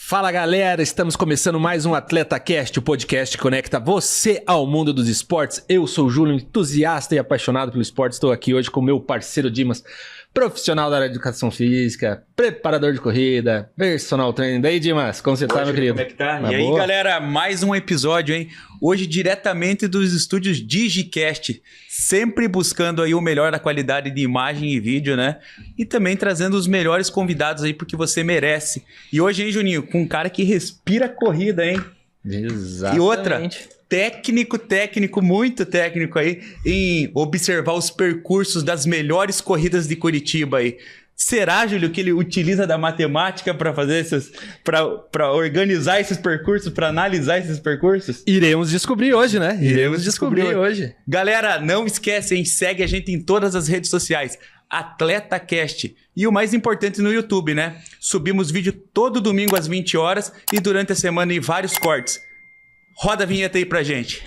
Fala galera, estamos começando mais um AtletaCast, o podcast que conecta você ao mundo dos esportes. Eu sou o Júlio, entusiasta e apaixonado pelo esporte. Estou aqui hoje com o meu parceiro Dimas, profissional da área de educação física, preparador de corrida, personal trainer. Daí Dimas, como você tá, meu querido? Como é que tá? Tá E aí boa? galera, mais um episódio, hein? Hoje diretamente dos estúdios DigiCast, sempre buscando aí o melhor da qualidade de imagem e vídeo, né? E também trazendo os melhores convidados aí porque você merece. E hoje, hein, Juninho, com um cara que respira corrida, hein? Exatamente. E outra, técnico, muito técnico aí em observar os percursos das melhores corridas de Curitiba aí. Será, Júlio, que ele utiliza da matemática para fazer esses, para organizar esses percursos, para analisar esses percursos? Iremos descobrir hoje, né? Iremos descobrir hoje. Galera, não esquece, hein? Segue a gente em todas as redes sociais. AtletaCast. E o mais importante no YouTube, né? Subimos vídeo todo domingo às 20 horas e durante a semana em vários cortes. Roda a vinheta aí pra gente.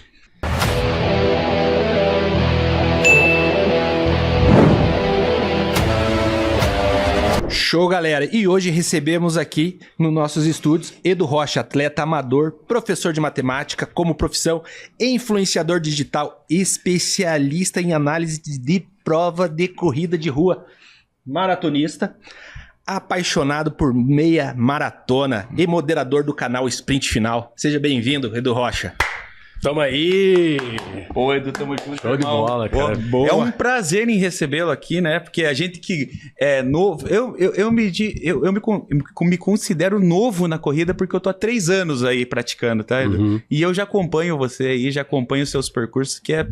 Show, galera! E hoje recebemos aqui nos nossos estúdios Edu Rocha, atleta amador, professor de matemática como profissão, influenciador digital, especialista em análise de prova de corrida de rua, maratonista, apaixonado por meia maratona e moderador do canal Sprint Final. Seja bem-vindo, Edu Rocha. Tamo aí! Ô, Edu, tamo junto. Show de irmão. bola, cara. Boa. É um prazer em recebê-lo aqui, né? Porque a gente que é novo... Eu me considero novo na corrida porque eu tô há 3 anos aí praticando, tá, Edu? Uhum. E eu já acompanho você aí, já acompanho os seus percursos, que é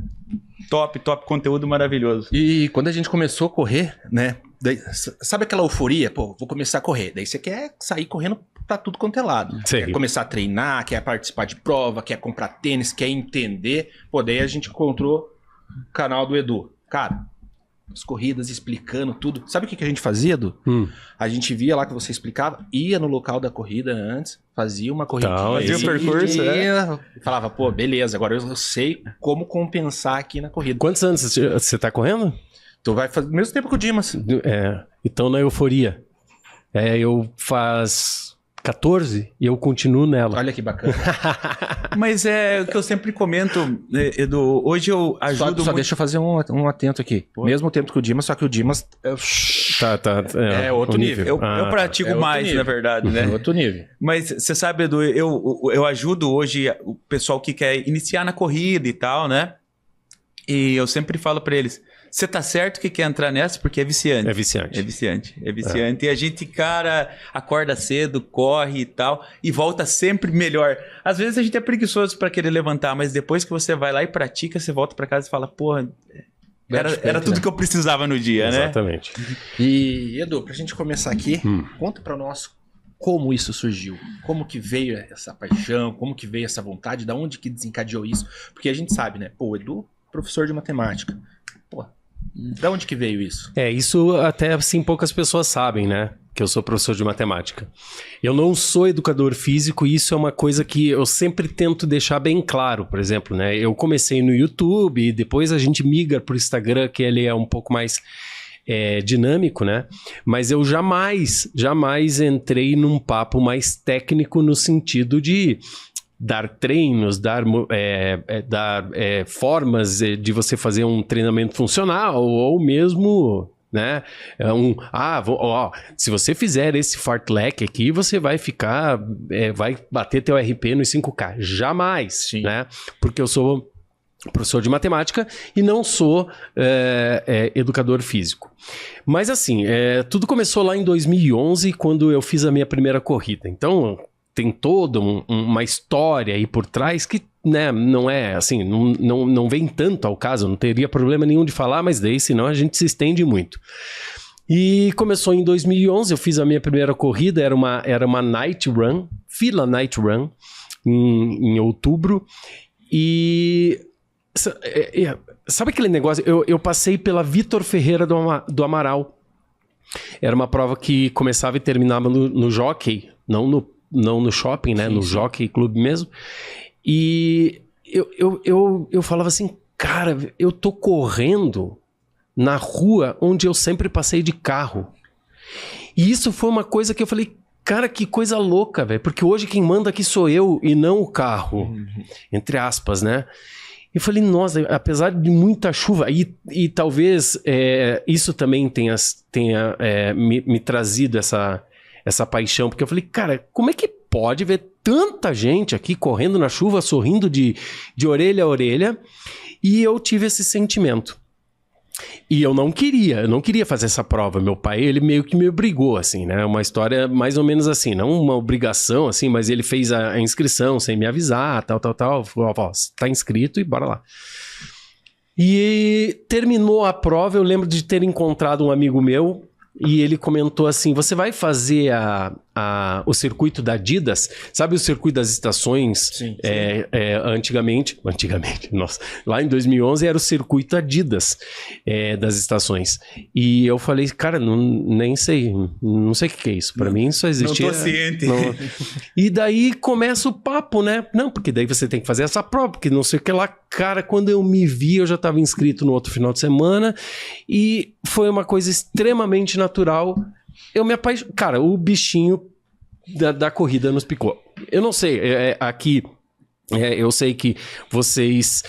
top conteúdo maravilhoso. E quando a gente começou a correr, né? Daí, sabe aquela euforia? Pô, vou começar a correr. Daí você quer sair correndo pra tudo quanto é lado. Sim. Quer começar a treinar, quer participar de prova, quer comprar tênis, quer entender. Pô, daí a gente encontrou o canal do Edu. Cara, as corridas explicando tudo. Sabe o que a gente fazia, Edu? A gente via lá que você explicava, ia no local da corrida antes, fazia uma corridinha. Fazia o percurso, e falava, pô, beleza, agora eu sei como compensar aqui na corrida. Quantos anos você tá correndo? Tu vai fazer o mesmo tempo que o Dimas. Então na euforia. Eu faz 14 e eu continuo nela. Olha que bacana. Mas é o que eu sempre comento, Edu. Hoje eu ajudo Só muito... deixa eu fazer um atento aqui. Pô. Mesmo tempo que o Dimas, só que o Dimas é outro o nível. Eu pratico é outro mais, nível. na verdade, né? É outro nível. Mas você sabe, Edu, eu ajudo hoje o pessoal que quer iniciar na corrida e tal, né? E eu sempre falo pra eles, você tá certo que quer entrar nessa porque é viciante. É viciante. É viciante. E a gente, cara, acorda cedo, corre e tal, e volta sempre melhor. Às vezes a gente é preguiçoso pra querer levantar, mas depois que você vai lá e pratica, você volta pra casa e fala, porra, era tudo que eu precisava no dia, Exatamente. E, Edu, pra gente começar aqui, conta pra nós como isso surgiu. Como que veio essa paixão, como que veio essa vontade, da onde que desencadeou isso. Porque a gente sabe, né? Pô, Edu, professor de matemática. Pô, da onde que veio isso? Isso até assim poucas pessoas sabem, né? Que eu sou professor de matemática. Eu não sou educador físico e isso é uma coisa que eu sempre tento deixar bem claro. Por exemplo, né? Eu comecei no YouTube e depois a gente migra pro Instagram, que ele é um pouco mais dinâmico, né? Mas eu jamais entrei num papo mais técnico no sentido de dar treinos, dar formas de você fazer um treinamento funcional ou mesmo, né, se você fizer esse fartlek aqui, você vai ficar, vai bater teu RP nos 5K. Jamais, Sim. né? Porque eu sou professor de matemática e não sou educador físico. Mas assim, tudo começou lá em 2011, quando eu fiz a minha primeira corrida. Então, tem toda uma história aí por trás que, né, não é assim, não vem tanto ao caso, não teria problema nenhum de falar, mas daí senão a gente se estende muito. E começou em 2011, eu fiz a minha primeira corrida, era uma night run, fila night run, em outubro, e sabe aquele negócio, eu passei pela Vitor Ferreira do Amaral, era uma prova que começava e terminava no Jockey, não no shopping, né? Sim, no Jockey Club mesmo. E eu falava assim, cara, eu tô correndo na rua onde eu sempre passei de carro. E isso foi uma coisa que eu falei, cara, que coisa louca, velho. Porque hoje quem manda aqui sou eu e não o carro. Entre aspas, né? E eu falei, nossa, apesar de muita chuva, e talvez isso também tenha me trazido essa paixão, porque eu falei, cara, como é que pode ver tanta gente aqui correndo na chuva, sorrindo de orelha a orelha? E eu tive esse sentimento. E eu não queria fazer essa prova. Meu pai, ele meio que me obrigou, assim, né? Uma história mais ou menos assim, não uma obrigação, assim, mas ele fez a inscrição sem me avisar, tal. Falou, ó, tá inscrito e bora lá. E terminou a prova, eu lembro de ter encontrado um amigo meu e ele comentou assim, você vai fazer o circuito da Adidas? Sabe o circuito das estações? Sim. Antigamente, nossa, lá em 2011 era o circuito Adidas das estações. E eu falei, cara, nem sei, não sei o que é isso. Pra mim só existia... Não tô ciente. E daí começa o papo, né? Não, porque daí você tem que fazer essa prova, porque não sei o que lá. Cara, quando eu me vi, eu já estava inscrito no outro final de semana e foi uma coisa extremamente natural. Eu me apaixonei. Cara, o bichinho da corrida nos picou. Eu não sei, aqui... eu sei que vocês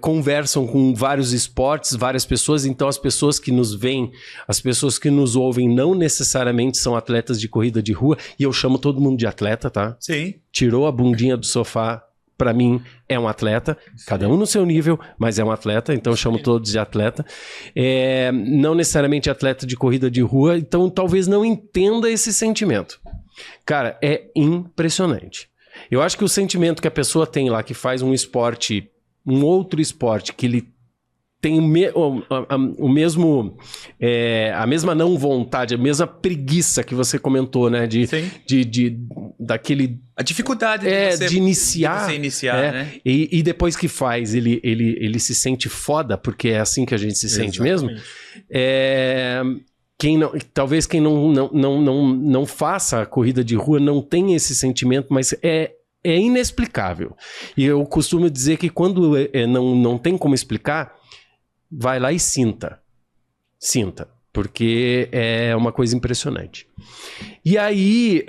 conversam com vários esportes, várias pessoas, então as pessoas que nos veem, as pessoas que nos ouvem não necessariamente são atletas de corrida de rua, e eu chamo todo mundo de atleta, tá? Sim. Tirou a bundinha do sofá, pra mim é um atleta, cada um no seu nível, mas é um atleta, então eu chamo todos de atleta. Não necessariamente atleta de corrida de rua, então talvez não entenda esse sentimento. Cara, é impressionante. Eu acho que o sentimento que a pessoa tem lá, que faz um esporte, um outro esporte, que ele tem o mesmo, a mesma não vontade, a mesma preguiça que você comentou, né? Daquele... A dificuldade de iniciar. De você iniciar, né? E depois que faz, ele se sente foda, porque é assim que a gente se sente mesmo. Talvez quem não faça a corrida de rua não tenha esse sentimento, mas é inexplicável. E eu costumo dizer que quando não tem como explicar, vai lá e sinta. Sinta, porque é uma coisa impressionante. E aí,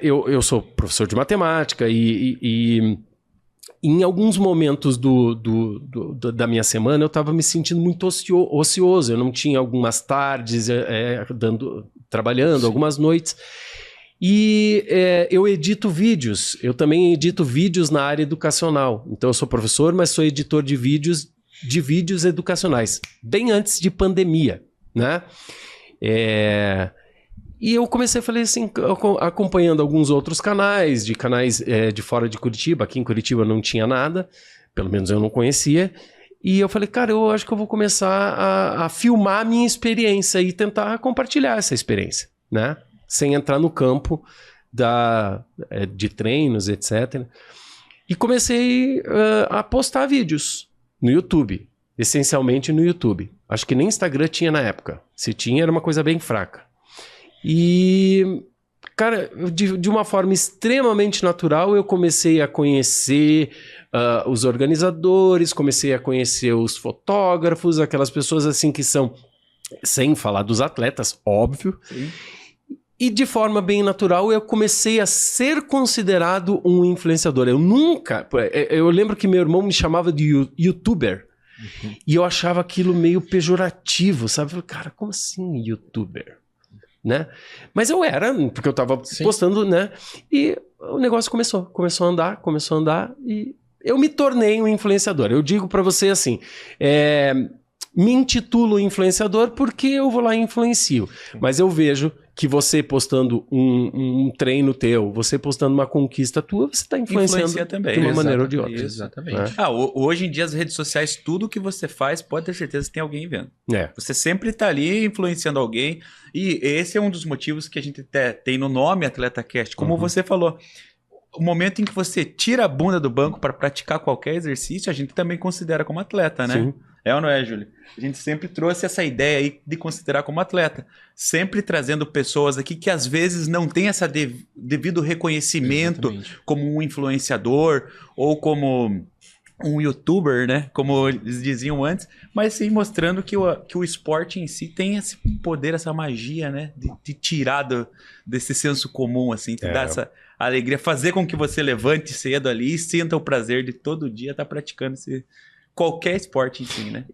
eu sou professor de matemática e em alguns momentos da minha semana eu estava me sentindo muito ocioso. Eu não tinha algumas tardes trabalhando, algumas noites. E eu edito vídeos. Eu também edito vídeos na área educacional. Então eu sou professor, mas sou editor de vídeos educacionais. Bem antes de pandemia, né? E eu comecei, falei assim, acompanhando alguns outros canais de fora de Curitiba. Aqui em Curitiba não tinha nada, pelo menos eu não conhecia. E eu falei, cara, eu acho que eu vou começar a filmar a minha experiência e tentar compartilhar essa experiência, né? Sem entrar no campo de treinos, etc. E comecei a postar vídeos no YouTube, essencialmente no YouTube. Acho que nem Instagram tinha na época. Se tinha, era uma coisa bem fraca. E, cara, de uma forma extremamente natural, eu comecei a conhecer os organizadores, comecei a conhecer os fotógrafos, aquelas pessoas assim que são, sem falar dos atletas, óbvio. Sim. E de forma bem natural, eu comecei a ser considerado um influenciador. Eu lembro que meu irmão me chamava de youtuber. Uhum. E eu achava aquilo meio pejorativo, sabe? Eu falei, cara, como assim youtuber? Né? Mas eu era, porque eu tava postando, né? E o negócio começou a andar e eu me tornei um influenciador. Eu digo pra você assim, me intitulo influenciador porque eu vou lá e influencio. Mas eu vejo que você postando um treino teu, você postando uma conquista tua, você está influenciando também, de uma maneira ou de outra. Exatamente. Hoje em dia as redes sociais, tudo que você faz, pode ter certeza que tem alguém vendo. Você sempre está ali influenciando alguém. E esse é um dos motivos que a gente tem no nome AtletaCast. Como você falou, o momento em que você tira a bunda do banco para praticar qualquer exercício, a gente também considera como atleta, né? Sim. É ou não é, Júlio? A gente sempre trouxe essa ideia aí de considerar como atleta. Sempre trazendo pessoas aqui que às vezes não têm esse devido reconhecimento como um influenciador ou como um youtuber, né? Como eles diziam antes, mas sim mostrando que o esporte em si tem esse poder, essa magia, né? De tirar desse senso comum, assim, te dar essa alegria, fazer com que você levante cedo ali e sinta o prazer de todo dia estar praticando qualquer esporte em si, né?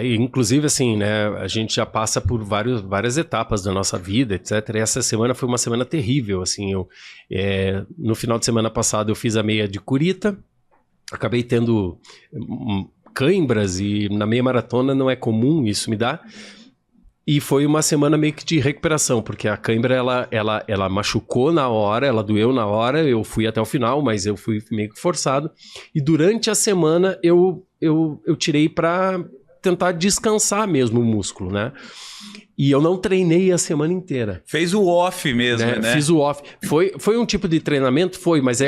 Inclusive assim, né, a gente já passa por várias etapas da nossa vida, etc. E essa semana foi uma semana terrível, assim, no final de semana passado eu fiz a meia de Curitiba, acabei tendo cãibras e na meia maratona não é comum isso me dar. E foi uma semana meio que de recuperação, porque a cãibra, ela machucou na hora, ela doeu na hora, eu fui até o final, mas eu fui meio que forçado. E durante a semana eu tirei para tentar descansar mesmo o músculo, né? E eu não treinei a semana inteira. Fez o off mesmo, né? Fiz o off. Foi um tipo de treinamento? Foi, mas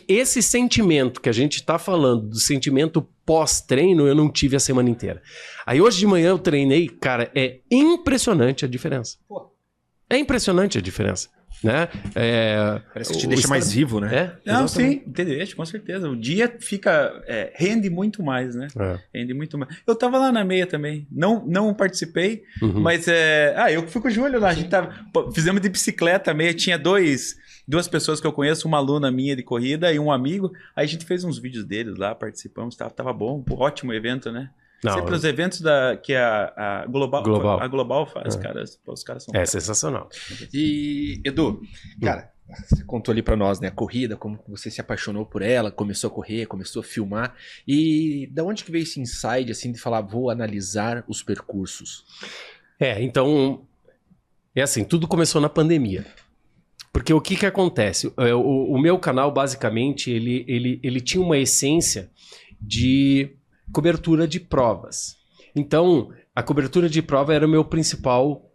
esse sentimento que a gente está falando, do sentimento pós-treino, eu não tive a semana inteira. Aí hoje de manhã eu treinei, cara, é impressionante a diferença. Pô. É impressionante a diferença. Né? Parece que te deixa mais vivo, né? Não, sim, deixa, com certeza. O dia fica. Rende muito mais, né? Rende muito mais. Eu tava lá na meia também. Não participei, mas eu fui com o Júlio lá. A gente fizemos de bicicleta a meia. Tinha duas pessoas que eu conheço, uma aluna minha de corrida e um amigo. Aí a gente fez uns vídeos deles lá, participamos. Tava bom, ótimo evento, né? Sempre os eventos que a Global faz, cara, os caras são... sensacional. E, Edu, cara, você contou ali pra nós, né, a corrida, como você se apaixonou por ela, começou a correr, começou a filmar, e da onde que veio esse insight, assim, de falar, vou analisar os percursos? Então, assim, tudo começou na pandemia. Porque o que acontece? O meu canal, basicamente, ele tinha uma essência de cobertura de provas. Então, a cobertura de prova era o meu principal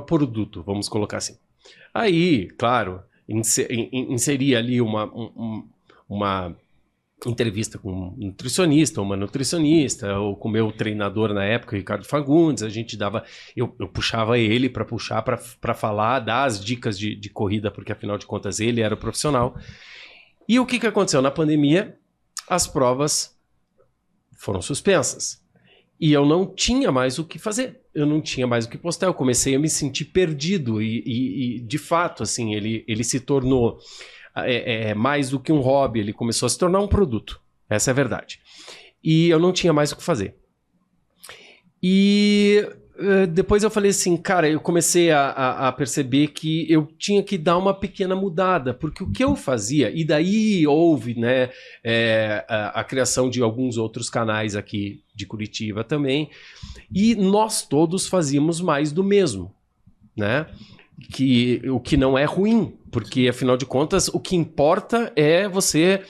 produto, vamos colocar assim. Aí, claro, inseria ali uma entrevista com um nutricionista, uma nutricionista, ou com o meu treinador na época, Ricardo Fagundes, a gente dava... Eu puxava ele para falar, dar as dicas de corrida, porque afinal de contas ele era o profissional. E o que aconteceu? Na pandemia, as provas foram suspensas. E eu não tinha mais o que fazer. Eu não tinha mais o que postar. Eu comecei a me sentir perdido. E de fato, assim, ele se tornou mais do que um hobby. Ele começou a se tornar um produto. Essa é a verdade. E eu não tinha mais o que fazer. E depois eu falei assim, cara, eu comecei a perceber que eu tinha que dar uma pequena mudada, porque o que eu fazia, e daí houve, né, a criação de alguns outros canais aqui de Curitiba também, e nós todos fazíamos mais do mesmo, né? O que não é ruim, porque afinal de contas o que importa é você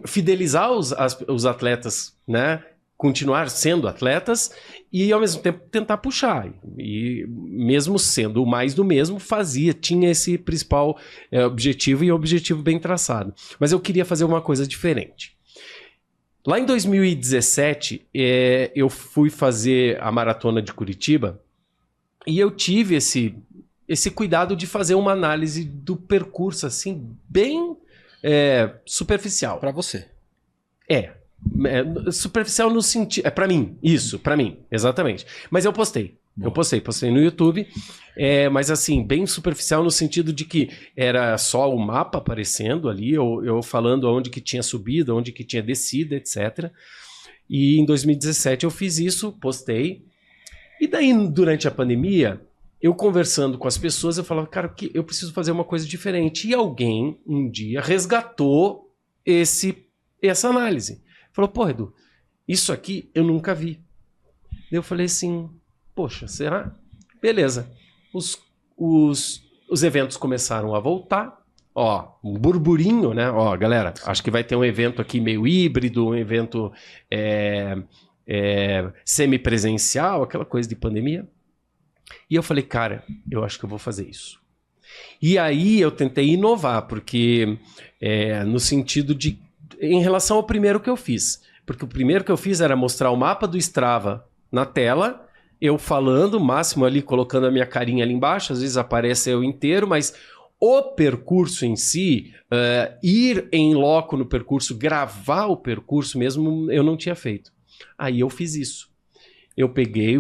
fidelizar os atletas, né? Continuar sendo atletas e ao mesmo tempo tentar puxar. E mesmo sendo mais do mesmo, tinha esse principal objetivo e objetivo bem traçado. Mas eu queria fazer uma coisa diferente. Lá em 2017, eu fui fazer a maratona de Curitiba e eu tive esse cuidado de fazer uma análise do percurso assim, bem superficial. Para você. Superficial no sentido... para mim, exatamente. Mas eu postei. Eu postei no YouTube, mas assim, bem superficial no sentido de que era só o mapa aparecendo ali, eu falando onde que tinha subido, onde que tinha descido, etc. E em 2017 eu fiz isso, postei. E daí, durante a pandemia, eu conversando com as pessoas, eu falava, cara, eu preciso fazer uma coisa diferente. E alguém, um dia, resgatou essa análise. Falou, pô, Edu, isso aqui eu nunca vi. Eu falei assim, poxa, será? Beleza. Os eventos começaram a voltar. Ó, um burburinho, né? Ó, galera, acho que vai ter um evento aqui meio híbrido, um evento semipresencial, aquela coisa de pandemia. E eu falei, cara, eu acho que eu vou fazer isso. E aí eu tentei inovar, porque no sentido de... Em relação ao primeiro que eu fiz. Porque o primeiro que eu fiz era mostrar o mapa do Strava na tela, eu falando, o máximo ali, colocando a minha carinha ali embaixo, às vezes aparece eu inteiro, mas O percurso em si, ir em loco no percurso, gravar o percurso mesmo, eu não tinha feito. Aí eu fiz isso. Eu peguei,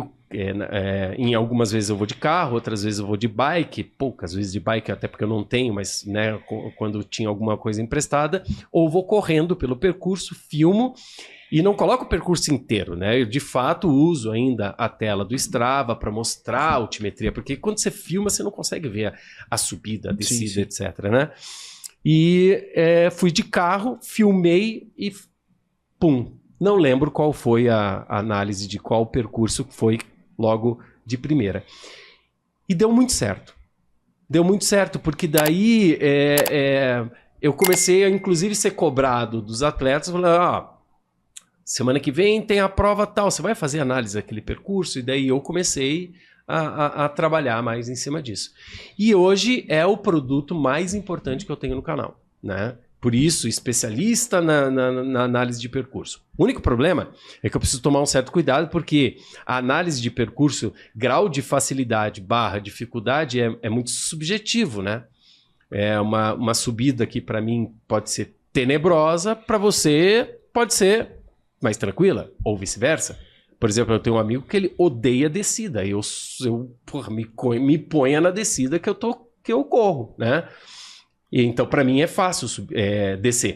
em algumas vezes eu vou de carro, outras vezes eu vou de bike, poucas vezes de bike, até porque eu não tenho, mas né, quando tinha alguma coisa emprestada, ou vou correndo pelo percurso, filmo, e não coloco o percurso inteiro, né? Eu, de fato, uso ainda a tela do Strava para mostrar a altimetria, porque quando você filma, você não consegue ver a subida, a descida, etc, né? E fui de carro, filmei e pum! Não lembro qual foi a análise de qual percurso foi logo de primeira. E deu muito certo. Deu muito certo, porque daí eu comecei a, inclusive, ser cobrado dos atletas, falando, semana que vem tem a prova tal, você vai fazer análise daquele percurso? E daí eu comecei a trabalhar mais em cima disso. E hoje é o produto mais importante que eu tenho no canal, né? Por isso, especialista na análise de percurso. O único problema é que eu preciso tomar um certo cuidado, porque a análise de percurso, grau de facilidade / dificuldade é muito subjetivo, né? É uma subida que para mim pode ser tenebrosa, para você pode ser mais tranquila, ou vice-versa. Por exemplo, eu tenho um amigo que ele odeia descida. Me ponha na descida que eu corro, né? E então, para mim, é fácil descer.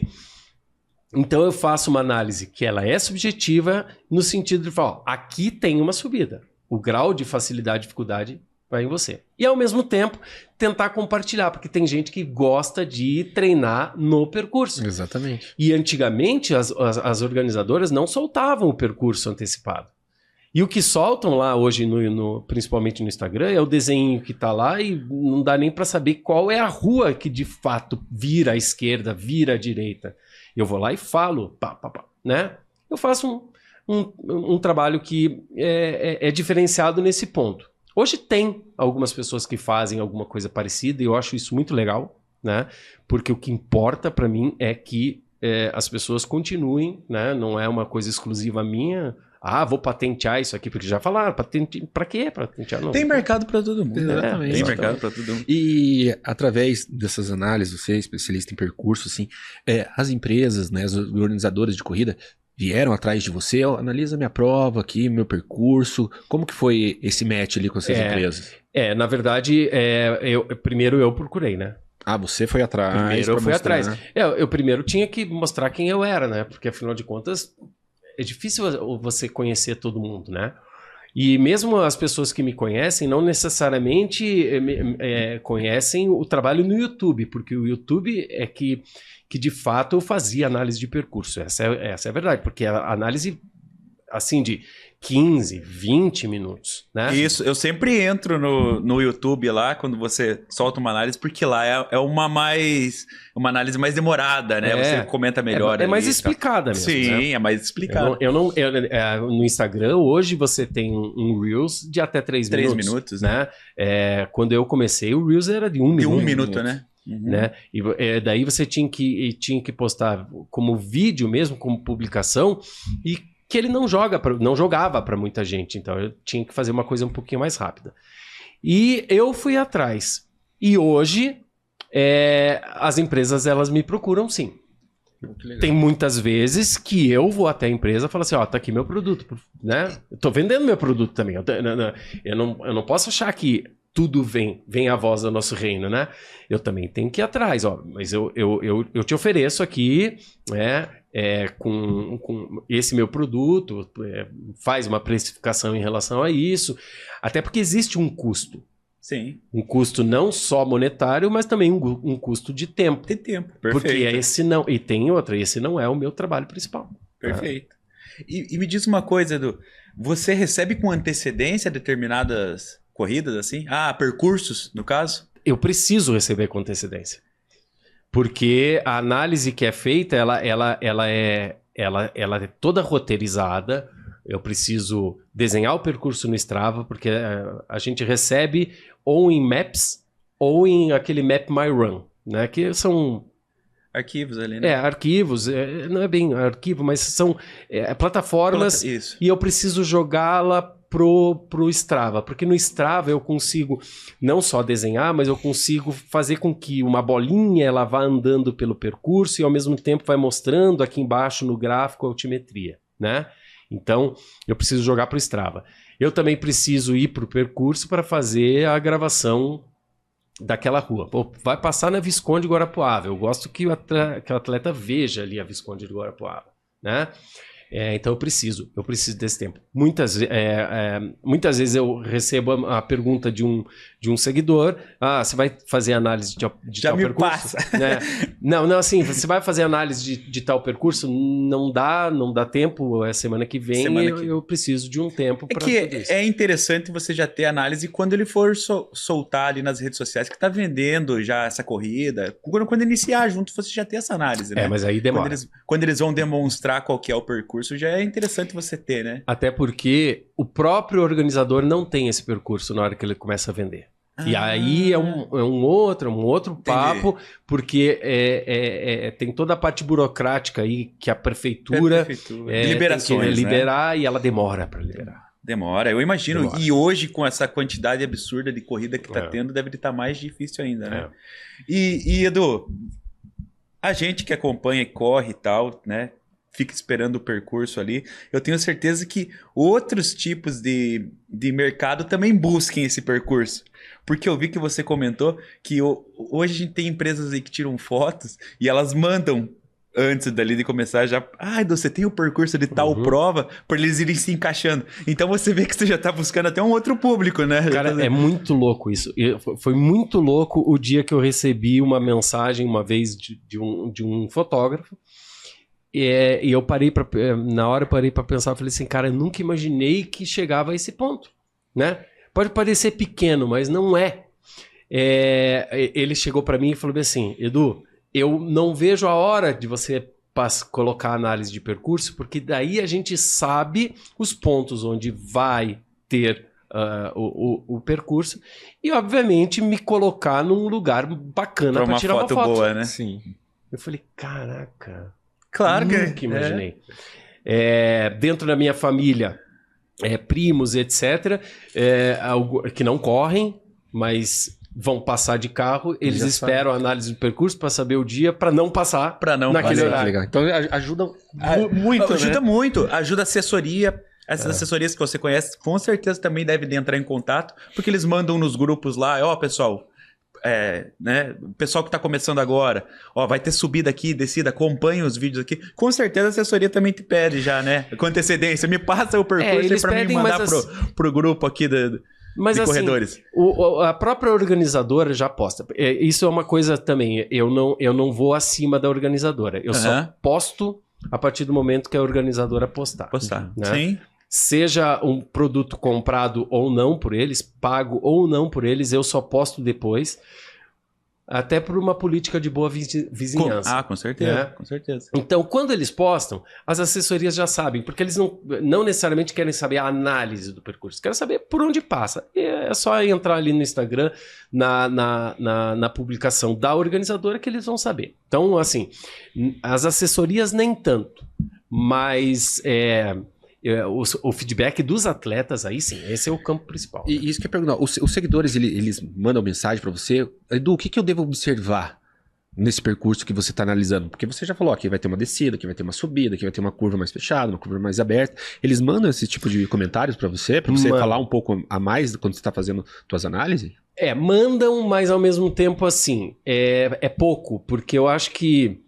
Então, eu faço uma análise que ela é subjetiva no sentido de falar, aqui tem uma subida. O grau de facilidade e dificuldade vai em você. E, ao mesmo tempo, tentar compartilhar, porque tem gente que gosta de treinar no percurso. Exatamente. E, antigamente, as organizadoras não soltavam o percurso antecipado. E o que soltam lá hoje, principalmente no Instagram, é o desenho que está lá e não dá nem para saber qual é a rua que de fato vira à esquerda, vira à direita. Eu vou lá e falo, né? Eu faço um trabalho que é diferenciado nesse ponto. Hoje tem algumas pessoas que fazem alguma coisa parecida e eu acho isso muito legal, né? Porque o que importa para mim é que as pessoas continuem, né? Não é uma coisa exclusiva minha. Vou patentear isso aqui, porque já falaram, para quê? Patentear não. Tem mercado para todo mundo. Exatamente. Tem mercado para todo mundo. E através dessas análises, você é especialista em percurso, assim, as empresas, né, as organizadoras de corrida vieram atrás de você, analisa minha prova aqui, meu percurso. Como que foi esse match ali com essas empresas? Na verdade, primeiro eu procurei, né? Você foi atrás. Primeiro eu fui atrás. Eu primeiro tinha que mostrar quem eu era, né? Porque afinal de contas, é difícil você conhecer todo mundo, né? E mesmo as pessoas que me conhecem não necessariamente conhecem o trabalho no YouTube, porque o YouTube é que de fato eu fazia análise de percurso. Essa é a verdade, porque a análise assim de 15, 20 minutos, né? Isso, eu sempre entro no YouTube lá, quando você solta uma análise, porque lá é uma análise mais demorada, né? Você comenta melhor. É mais explicada mesmo. Sim, né? é mais explicada. No Instagram, hoje você tem um Reels de até 3 minutos. 3 minutos, né? Quando eu comecei, o Reels era de 1 minuto. De 1 minuto, né? Uhum. Né? E daí você tinha que postar como vídeo mesmo, como publicação, e que ele não jogava para muita gente, então eu tinha que fazer uma coisa um pouquinho mais rápida. E eu fui atrás. E hoje as empresas elas me procuram sim. Tem muitas vezes que eu vou até a empresa e falo assim, tá aqui meu produto, né? Eu tô vendendo meu produto também. Eu não posso achar que tudo vem a voz do nosso reino, né? Eu também tenho que ir atrás, mas eu te ofereço aqui, né? Com esse meu produto, faz uma precificação em relação a isso, até porque existe um custo. Sim. Um custo não só monetário, mas também um custo de tempo. De tempo, perfeito. Porque esse não é o meu trabalho principal. Perfeito. Tá? E me diz uma coisa, Edu, você recebe com antecedência determinadas corridas, assim? Percursos, no caso? Eu preciso receber com antecedência. Porque a análise que é feita, ela é toda roteirizada. Eu preciso desenhar o percurso no Strava, porque a gente recebe ou em Maps ou em aquele Map My Run, né? Que são arquivos ali, né? Arquivos. Não é bem arquivo, mas são plataformas. Isso. E eu preciso jogá-la pro Strava, porque no Strava eu consigo não só desenhar, mas eu consigo fazer com que uma bolinha ela vá andando pelo percurso e ao mesmo tempo vai mostrando aqui embaixo no gráfico a altimetria, né? Então, eu preciso jogar pro Strava. Eu também preciso ir pro percurso para fazer a gravação daquela rua. Pô, vai passar na Visconde de Guarapuava. Eu gosto que o atleta veja ali a Visconde de Guarapuava, né? Então eu preciso desse tempo. Muitas vezes eu recebo a pergunta de um seguidor: você vai fazer análise de tal percurso? Passa. Né? Não, assim, você vai fazer análise de tal percurso? Não dá tempo, é semana que vem, eu preciso de um tempo para tudo isso. É interessante você já ter análise quando ele for soltar ali nas redes sociais que tá vendendo já essa corrida. Quando iniciar junto, você já ter essa análise, né? Mas aí demora. Quando eles vão demonstrar qual que é o percurso, já é interessante você ter, né? Até porque o próprio organizador não tem esse percurso na hora que ele começa a vender. E aí é um outro papo, porque tem toda a parte burocrática aí que a prefeitura liberações, tem que liberar, né? E ela demora para liberar. Demora, eu imagino. Demora. E hoje, com essa quantidade absurda de corrida que tá tendo, deve estar mais difícil ainda, né? E Edu, a gente que acompanha e corre e tal, né? Fica esperando o percurso ali. Eu tenho certeza que outros tipos de mercado também busquem esse percurso. Porque eu vi que você comentou que hoje a gente tem empresas aí que tiram fotos e elas mandam antes dali de começar já... Edu, você tem o percurso de tal prova para eles irem se encaixando. Então você vê que você já tá buscando até um outro público, né? Cara, é muito louco isso. Foi muito louco o dia que eu recebi uma mensagem uma vez de um fotógrafo. E eu parei na hora eu parei para pensar, eu falei assim, cara, eu nunca imaginei que chegava a esse ponto, né? Pode parecer pequeno, mas não é. Ele chegou para mim e falou assim, Edu, eu não vejo a hora de você colocar a análise de percurso, porque daí a gente sabe os pontos onde vai ter o percurso e, obviamente, me colocar num lugar bacana para tirar uma foto. Boa, né? Sim. Eu falei, caraca... Claro que nunca imaginei. Dentro da minha família, primos, etc., que não correm, mas vão passar de carro, eles esperam a análise do percurso para saber o dia, para não passar naquele horário. Legal. Então ajuda muito, ajuda né? muito, ajuda a assessoria. Essas assessorias que você conhece, com certeza também devem entrar em contato, porque eles mandam nos grupos lá, pessoal... né? O pessoal que está começando agora, vai ter subida aqui, descida, acompanha os vídeos aqui. Com certeza a assessoria também te pede já, né? Com antecedência, me passa o percurso para mim mandar pro grupo aqui de corredores. A própria organizadora já posta. Isso é uma coisa também, eu não vou acima da organizadora. Eu só posto a partir do momento que a organizadora postar. Né? Sim. Seja um produto comprado ou não por eles, pago ou não por eles, eu só posto depois, até por uma política de boa vizinhança. Com certeza, né? Com certeza. Então, quando eles postam, as assessorias já sabem, porque eles não necessariamente querem saber a análise do percurso, querem saber por onde passa. E é só entrar ali no Instagram, na publicação da organizadora, que eles vão saber. Então, assim, as assessorias nem tanto, mas... o feedback dos atletas, aí sim, esse é o campo principal. E isso que eu ia perguntar, os seguidores, eles mandam mensagem para você, Edu, o que eu devo observar nesse percurso que você está analisando? Porque você já falou, aqui vai ter uma descida, aqui vai ter uma subida, aqui vai ter uma curva mais fechada, uma curva mais aberta. Eles mandam esse tipo de comentários para você falar um pouco a mais quando você está fazendo suas análises? Mandam, mas ao mesmo tempo, assim, é pouco, porque eu acho que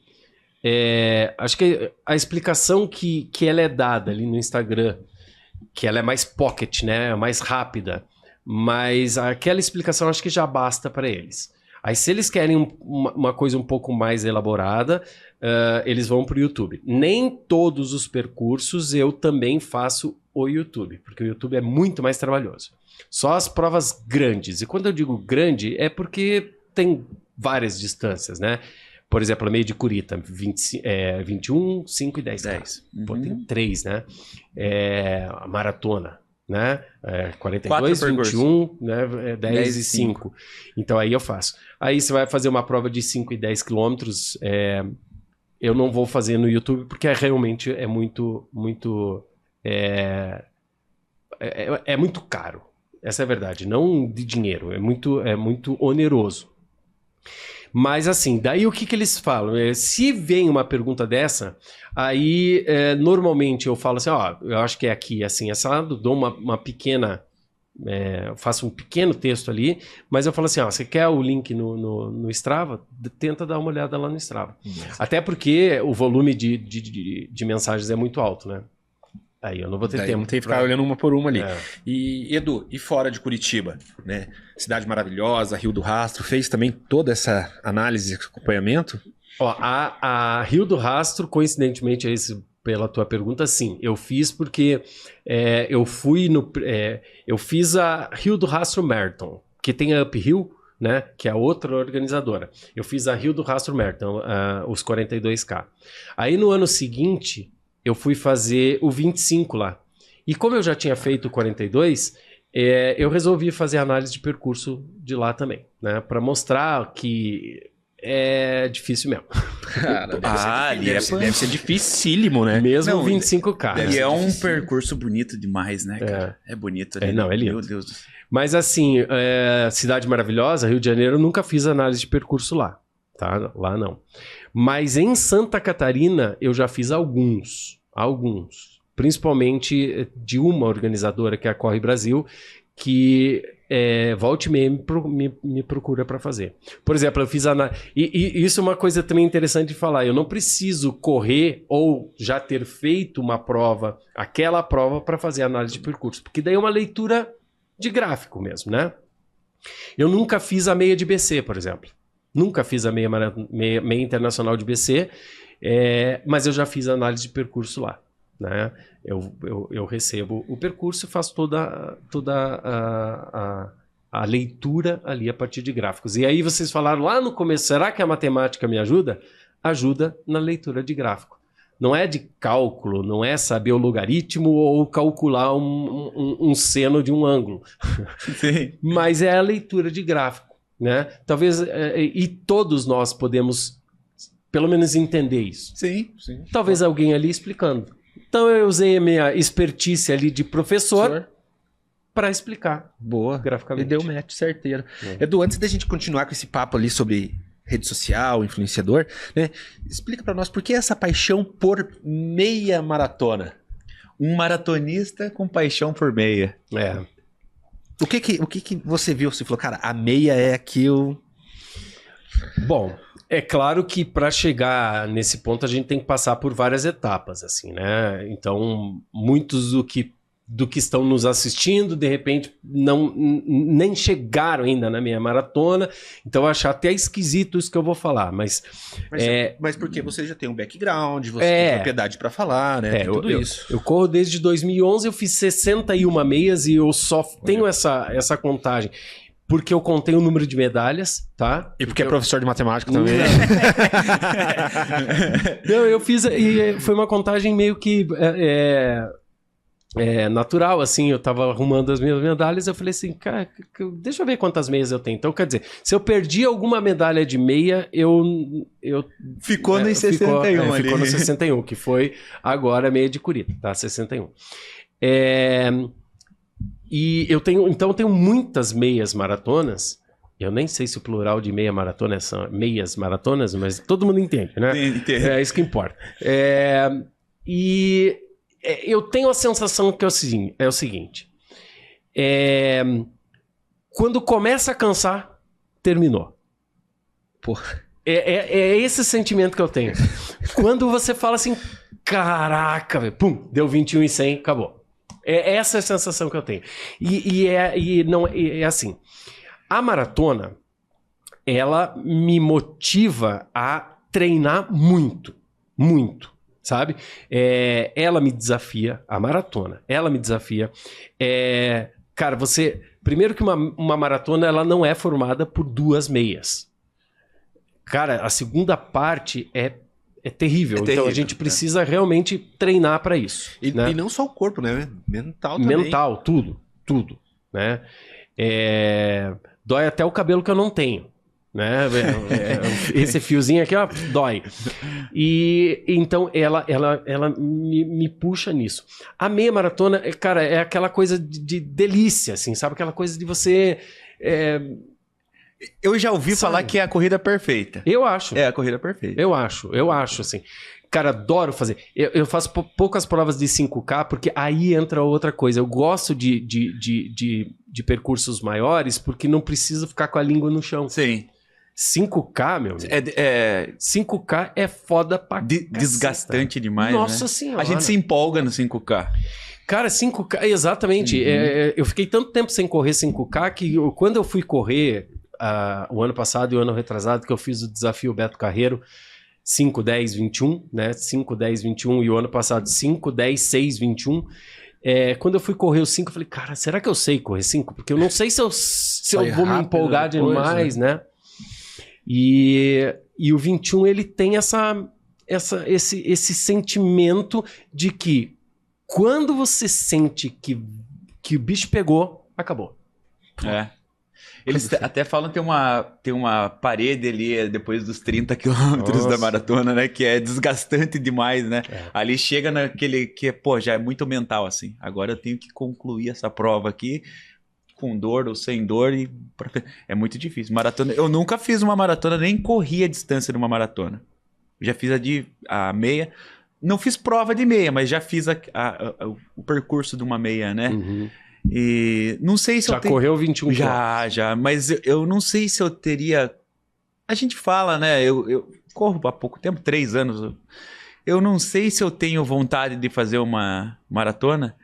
a explicação que ela é dada ali no Instagram, que ela é mais pocket, né? Mais rápida, mas aquela explicação acho que já basta para eles. Aí se eles querem uma coisa um pouco mais elaborada, eles vão para o YouTube. Nem todos os percursos eu também faço o YouTube, porque o YouTube é muito mais trabalhoso. Só as provas grandes. E quando eu digo grande, é porque tem várias distâncias, né? Por exemplo, a meio de Curitiba, 21, 5 e 10. Pô, tem 3, né? A maratona, né? 42, 21, né? 10 e 5. Então aí eu faço. Aí você vai fazer uma prova de 5 e 10 quilômetros, eu não vou fazer no YouTube porque realmente é muito é muito caro. Essa é a verdade. Não de dinheiro. É muito oneroso. Mas assim, daí o que eles falam? Se vem uma pergunta dessa, aí normalmente eu falo assim, ó, eu acho que é aqui, assim, assado, dou uma pequena... eu faço um pequeno texto ali, mas eu falo assim, ó, você quer o link no Strava? Tenta dar uma olhada lá no Strava. Até porque o volume de mensagens é muito alto, né? Aí eu não vou ter tempo. Tem que ficar olhando uma por uma ali. E, Edu, e fora de Curitiba, né? Cidade maravilhosa, Rio do Rastro, fez também toda essa análise e acompanhamento? Ó, a Rio do Rastro, coincidentemente, pela tua pergunta, sim. Eu fiz porque eu fiz a Rio do Rastro Marathon, que tem a Uphill, né? Que é outra organizadora. Eu fiz a Rio do Rastro Marathon, os 42K. Aí no ano seguinte, eu fui fazer o 25 lá. E como eu já tinha feito o 42, eu resolvi fazer análise de percurso de lá também, né? Para mostrar que é difícil mesmo. Cara, deve ser dificílimo, né? Mesmo Não, 25K. E é um percurso bonito demais, né, cara? É bonito. Ali, não, é lindo. Meu Deus do céu. Mas assim, Cidade Maravilhosa, Rio de Janeiro, eu nunca fiz análise de percurso lá. Tá? Lá não. Mas em Santa Catarina, eu já fiz alguns. Principalmente de uma organizadora, que é a Corre Brasil, que volta e meia me procura para fazer. Por exemplo, eu fiz e isso é uma coisa também interessante de falar. Eu não preciso correr ou já ter feito aquela prova para fazer análise de percurso, porque daí é uma leitura de gráfico mesmo, né? Eu nunca fiz a meia de BC, por exemplo. Nunca fiz a meia internacional de BC, mas eu já fiz a análise de percurso lá, né? Eu recebo o percurso e faço toda a leitura ali a partir de gráficos. E aí vocês falaram lá no começo, será que a matemática me ajuda? Ajuda na leitura de gráfico. Não é de cálculo, não é saber o logaritmo ou calcular um seno de um ângulo. Sim. Mas é a leitura de gráfico, né? Talvez, e todos nós podemos pelo menos entender isso. Sim. Talvez alguém ali explicando. Então eu usei a minha expertise ali de professor para explicar. Boa. Graficamente. E deu match certeiro. Edu, antes da gente continuar com esse papo ali sobre rede social, influenciador, né? Explica para nós por que essa paixão por meia maratona? Um maratonista com paixão por meia. O que você viu? Você falou, cara, a meia é aquilo. Bom, é claro que para chegar nesse ponto a gente tem que passar por várias etapas, assim, né? Então, muitos do que estão nos assistindo, de repente, nem chegaram ainda na minha maratona. Então, eu acho até esquisito isso que eu vou falar, mas porque você já tem um background, você tem propriedade para falar, né? Tem tudo isso. Eu corro desde 2011, eu fiz 61 meias e eu só tenho essa contagem. Porque eu contei o número de medalhas, tá? E porque é professor de matemática também. Não, eu fiz... E foi uma contagem meio que natural, assim. Eu tava arrumando as minhas medalhas, eu falei assim, cara, deixa eu ver quantas meias eu tenho. Então, quer dizer, se eu perdi alguma medalha de meia, Ficou no 61 ali. Ficou no 61, que foi agora a meia de Curitiba, tá? 61. E eu tenho muitas meias maratonas. Eu nem sei se o plural de meia maratona são meias maratonas, mas todo mundo entende, né? Entendo. É isso que importa. E eu tenho a sensação que é o seguinte: quando começa a cansar, terminou. Porra. É esse sentimento que eu tenho. Quando você fala assim, caraca, véio, pum, deu 21 e 100, acabou. Essa é a sensação que eu tenho. É assim, a maratona, ela me motiva a treinar muito, sabe? Ela me desafia, a maratona, ela me desafia. Cara, primeiro que uma maratona, ela não é formada por 2 meias. Cara, a segunda parte é terrível. Então a gente precisa realmente treinar para isso. E não só o corpo, né? Mental também. Mental, tudo. Né? Dói até o cabelo que eu não tenho. né? Esse fiozinho aqui, ó, dói. E então ela me puxa nisso. A meia maratona, cara, é aquela coisa de delícia, assim, sabe? Aquela coisa de você... Eu já ouvi falar que é a corrida perfeita. Eu acho. É a corrida perfeita. Eu acho, assim. Cara, adoro fazer. Eu faço poucas provas de 5K, porque aí entra outra coisa. Eu gosto de percursos maiores, porque não preciso ficar com a língua no chão. Sim. 5K, meu amigo. 5K é foda pra desgastante demais, Nossa né? Senhora. A gente se empolga no 5K. Cara, 5K, exatamente. Eu fiquei tanto tempo sem correr 5K que quando eu fui correr o ano passado e o ano retrasado, que eu fiz o desafio Beto Carreiro 5, 10, 21, né? 5, 10, 21 e o ano passado 5, 10, 6, 21. Quando eu fui correr o 5, eu falei, cara, será que eu sei correr 5? Porque eu não sei se eu vou me empolgar demais, né? E o 21, ele tem esse sentimento de que quando você sente que o bicho pegou, acabou. Eles até falam que tem uma parede ali depois dos 30 quilômetros da maratona, né? Que é desgastante demais, né? Ali chega naquele que, já é muito mental, assim. Agora eu tenho que concluir essa prova aqui com dor ou sem dor. É muito difícil. Maratona. Eu nunca fiz uma maratona, nem corri a distância de uma maratona. Já fiz a meia. Não fiz prova de meia, mas já fiz o percurso de uma meia, né? Uhum. E não sei se já correu 21 Já, mas eu não sei se eu teria... A gente fala, né? Eu corro há pouco tempo, 3 anos. Eu não sei se eu tenho vontade de fazer uma maratona,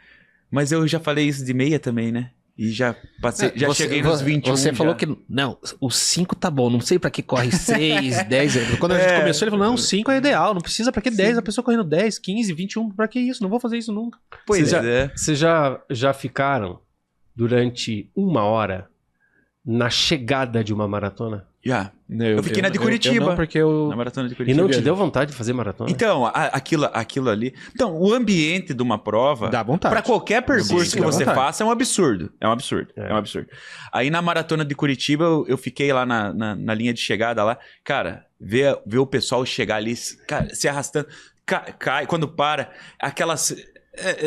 mas eu já falei isso de meia também, né? E já passei, cheguei nos 21. Você falou que, não, o 5 tá bom, não sei pra que corre 6, 10. Quando a gente começou, ele falou, não, 5 é ideal, não precisa pra que 10, a pessoa correndo 10, 15, 21, pra que isso? Não vou fazer isso nunca. Vocês já ficaram durante 1 hora na chegada de uma maratona? Já. Eu fiquei na de Curitiba. Eu não, porque na maratona de Curitiba. E não te deu vontade de fazer maratona? Então, aquilo ali... Então, o ambiente de uma prova... Dá vontade. Para qualquer percurso que você faça, é um absurdo. É um absurdo. É um absurdo. Aí, na maratona de Curitiba, eu fiquei lá na linha de chegada lá. Cara, ver o pessoal chegar ali, cara, se arrastando. Cai, quando para, aquelas...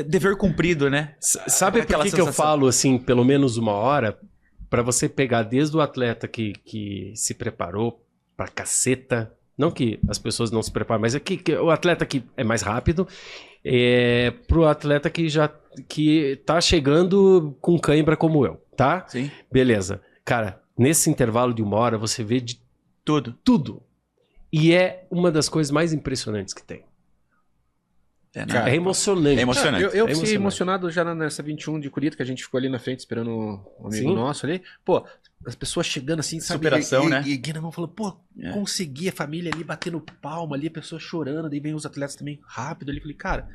dever cumprido, né? Sabe por que eu falo, assim, pelo menos 1 hora... Para você pegar desde o atleta que se preparou pra caceta, não que as pessoas não se preparam, mas que o atleta que é mais rápido, pro atleta que tá chegando com cãibra como eu, tá? Sim. Beleza. Cara, nesse intervalo de 1 hora você vê de tudo. E é uma das coisas mais impressionantes que tem. É emocionante. É emocionante. Eu fiquei emocionado já nessa 21 de Curitiba, que a gente ficou ali na frente esperando um amigo nosso ali. Pô, as pessoas chegando assim, sabe? Superação, né? E Guilherme falou, pô, consegui a família ali batendo palma ali, a pessoa chorando, daí vem os atletas também rápido ali. Falei, cara,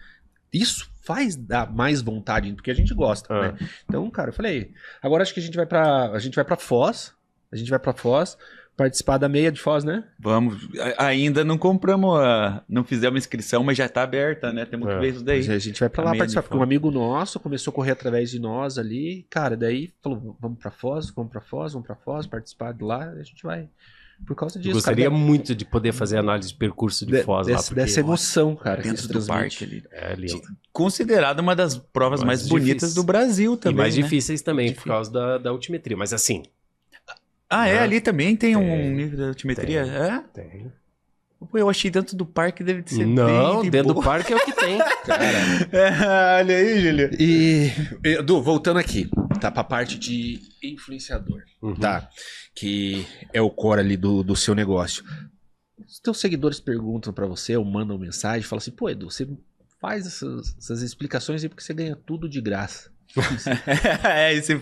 isso faz dar mais vontade, porque a gente gosta, né? Então, cara, eu falei, agora acho que a gente vai pra Foz, participar da meia de Foz, né? Vamos. Ainda não compramos, não fizemos inscrição, mas já tá aberta, né? Temos que ver isso daí. A gente vai pra lá participar, porque um amigo nosso começou a correr através de nós ali, cara, daí falou, vamos pra Foz, participar de lá, a gente vai. Por causa disso, gostaria muito de poder fazer análise de percurso de Foz lá. Dessa emoção, cara. Dentro do parque ali. É lindo. Considerada uma das provas mais bonitas do Brasil também, e mais difíceis também, por causa da altimetria. Mas assim... ali também tem um nível de altimetria? Tem. Pô, eu achei dentro do parque deve ser não, dentro do parque é o que tem. Olha aí, Júlio. E, Edu, voltando aqui, tá pra parte de influenciador, tá? Que é o core ali do seu negócio. Os teus seguidores perguntam pra você ou mandam mensagem, falam assim, pô, Edu, você faz essas explicações aí porque você ganha tudo de graça.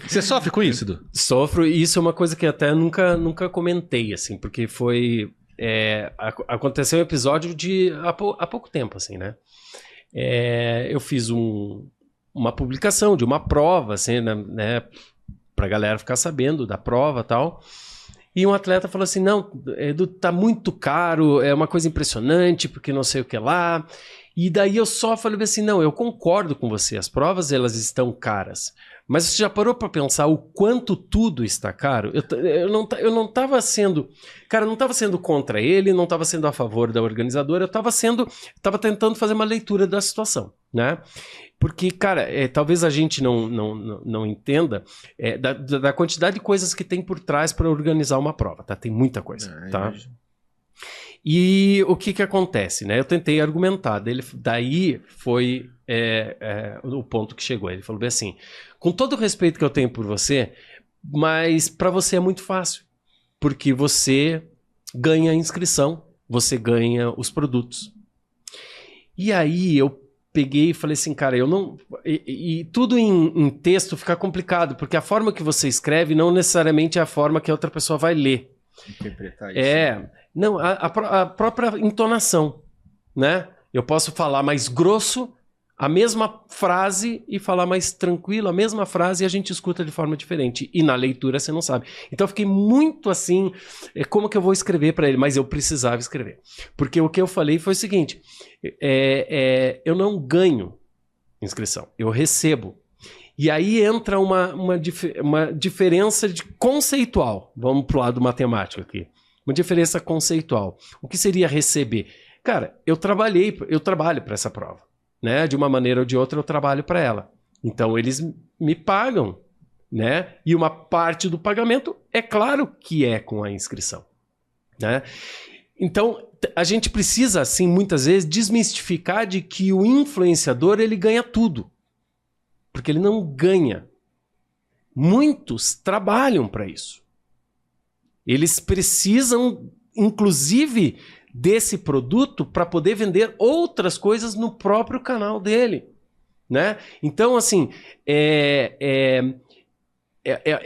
Você sofre com isso, Edu? Sofro, e isso é uma coisa que até nunca comentei, assim, porque foi... aconteceu um episódio há pouco tempo, assim, né? Eu fiz uma publicação de uma prova, assim, né? Pra galera ficar sabendo da prova e tal. E um atleta falou assim, não, Edu, tá muito caro, é uma coisa impressionante, porque não sei o que lá... E daí eu só falei assim, não, eu concordo com você, as provas elas estão caras. Mas você já parou para pensar o quanto tudo está caro? Eu não estava sendo... Cara, eu não estava sendo contra ele, não estava sendo a favor da organizadora, eu estava tentando fazer uma leitura da situação, né? Porque, cara, talvez a gente não entenda da quantidade de coisas que tem por trás para organizar uma prova, tá? Tem muita coisa, tá? E o que acontece, né? Eu tentei argumentar, daí foi o ponto que chegou. Ele falou bem assim, com todo o respeito que eu tenho por você, mas para você é muito fácil, porque você ganha a inscrição, você ganha os produtos. E aí eu peguei e falei assim, cara, eu não... E tudo em texto fica complicado, porque a forma que você escreve não necessariamente é a forma que a outra pessoa vai ler. Interpretar isso. Não, a própria entonação, né? Eu posso falar mais grosso, a mesma frase, e falar mais tranquilo, a mesma frase, e a gente escuta de forma diferente. E na leitura você não sabe. Então eu fiquei muito assim, como que eu vou escrever para ele? Mas eu precisava escrever. Porque o que eu falei foi o seguinte, eu não ganho inscrição, eu recebo. E aí entra uma diferença conceitual. Vamos pro lado matemático aqui. Uma diferença conceitual. O que seria receber? Cara, eu trabalho para essa prova, né? De uma maneira ou de outra eu trabalho para ela. Então eles me pagam, né? E uma parte do pagamento é claro que é com a inscrição, né? Então a gente precisa, assim, muitas vezes desmistificar de que o influenciador ele ganha tudo. Porque ele não ganha. Muitos trabalham para isso. Eles precisam, inclusive, desse produto para poder vender outras coisas no próprio canal dele, né? Então, assim, é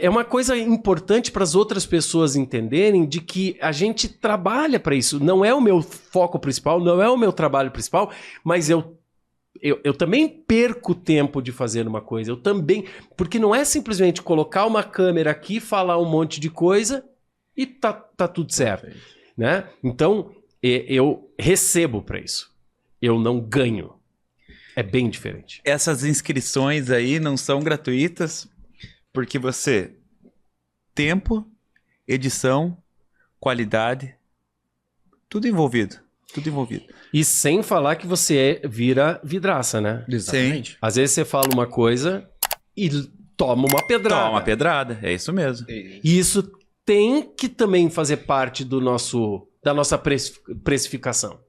uma coisa importante para as outras pessoas entenderem de que a gente trabalha para isso. Não é o meu foco principal, não é o meu trabalho principal, mas eu também perco tempo de fazer uma coisa. Eu também... Porque não é simplesmente colocar uma câmera aqui, falar um monte de coisa e tá tudo certo, né? Então, eu recebo para isso. Eu não ganho. É bem diferente. Essas inscrições aí não são gratuitas porque você... Tempo, edição, qualidade, tudo envolvido. Tudo envolvido. E sem falar que você vira vidraça, né? Exatamente. Sim. Às vezes você fala uma coisa e toma uma pedrada. Toma uma pedrada, é isso mesmo. E isso tem que também fazer parte da nossa precificação,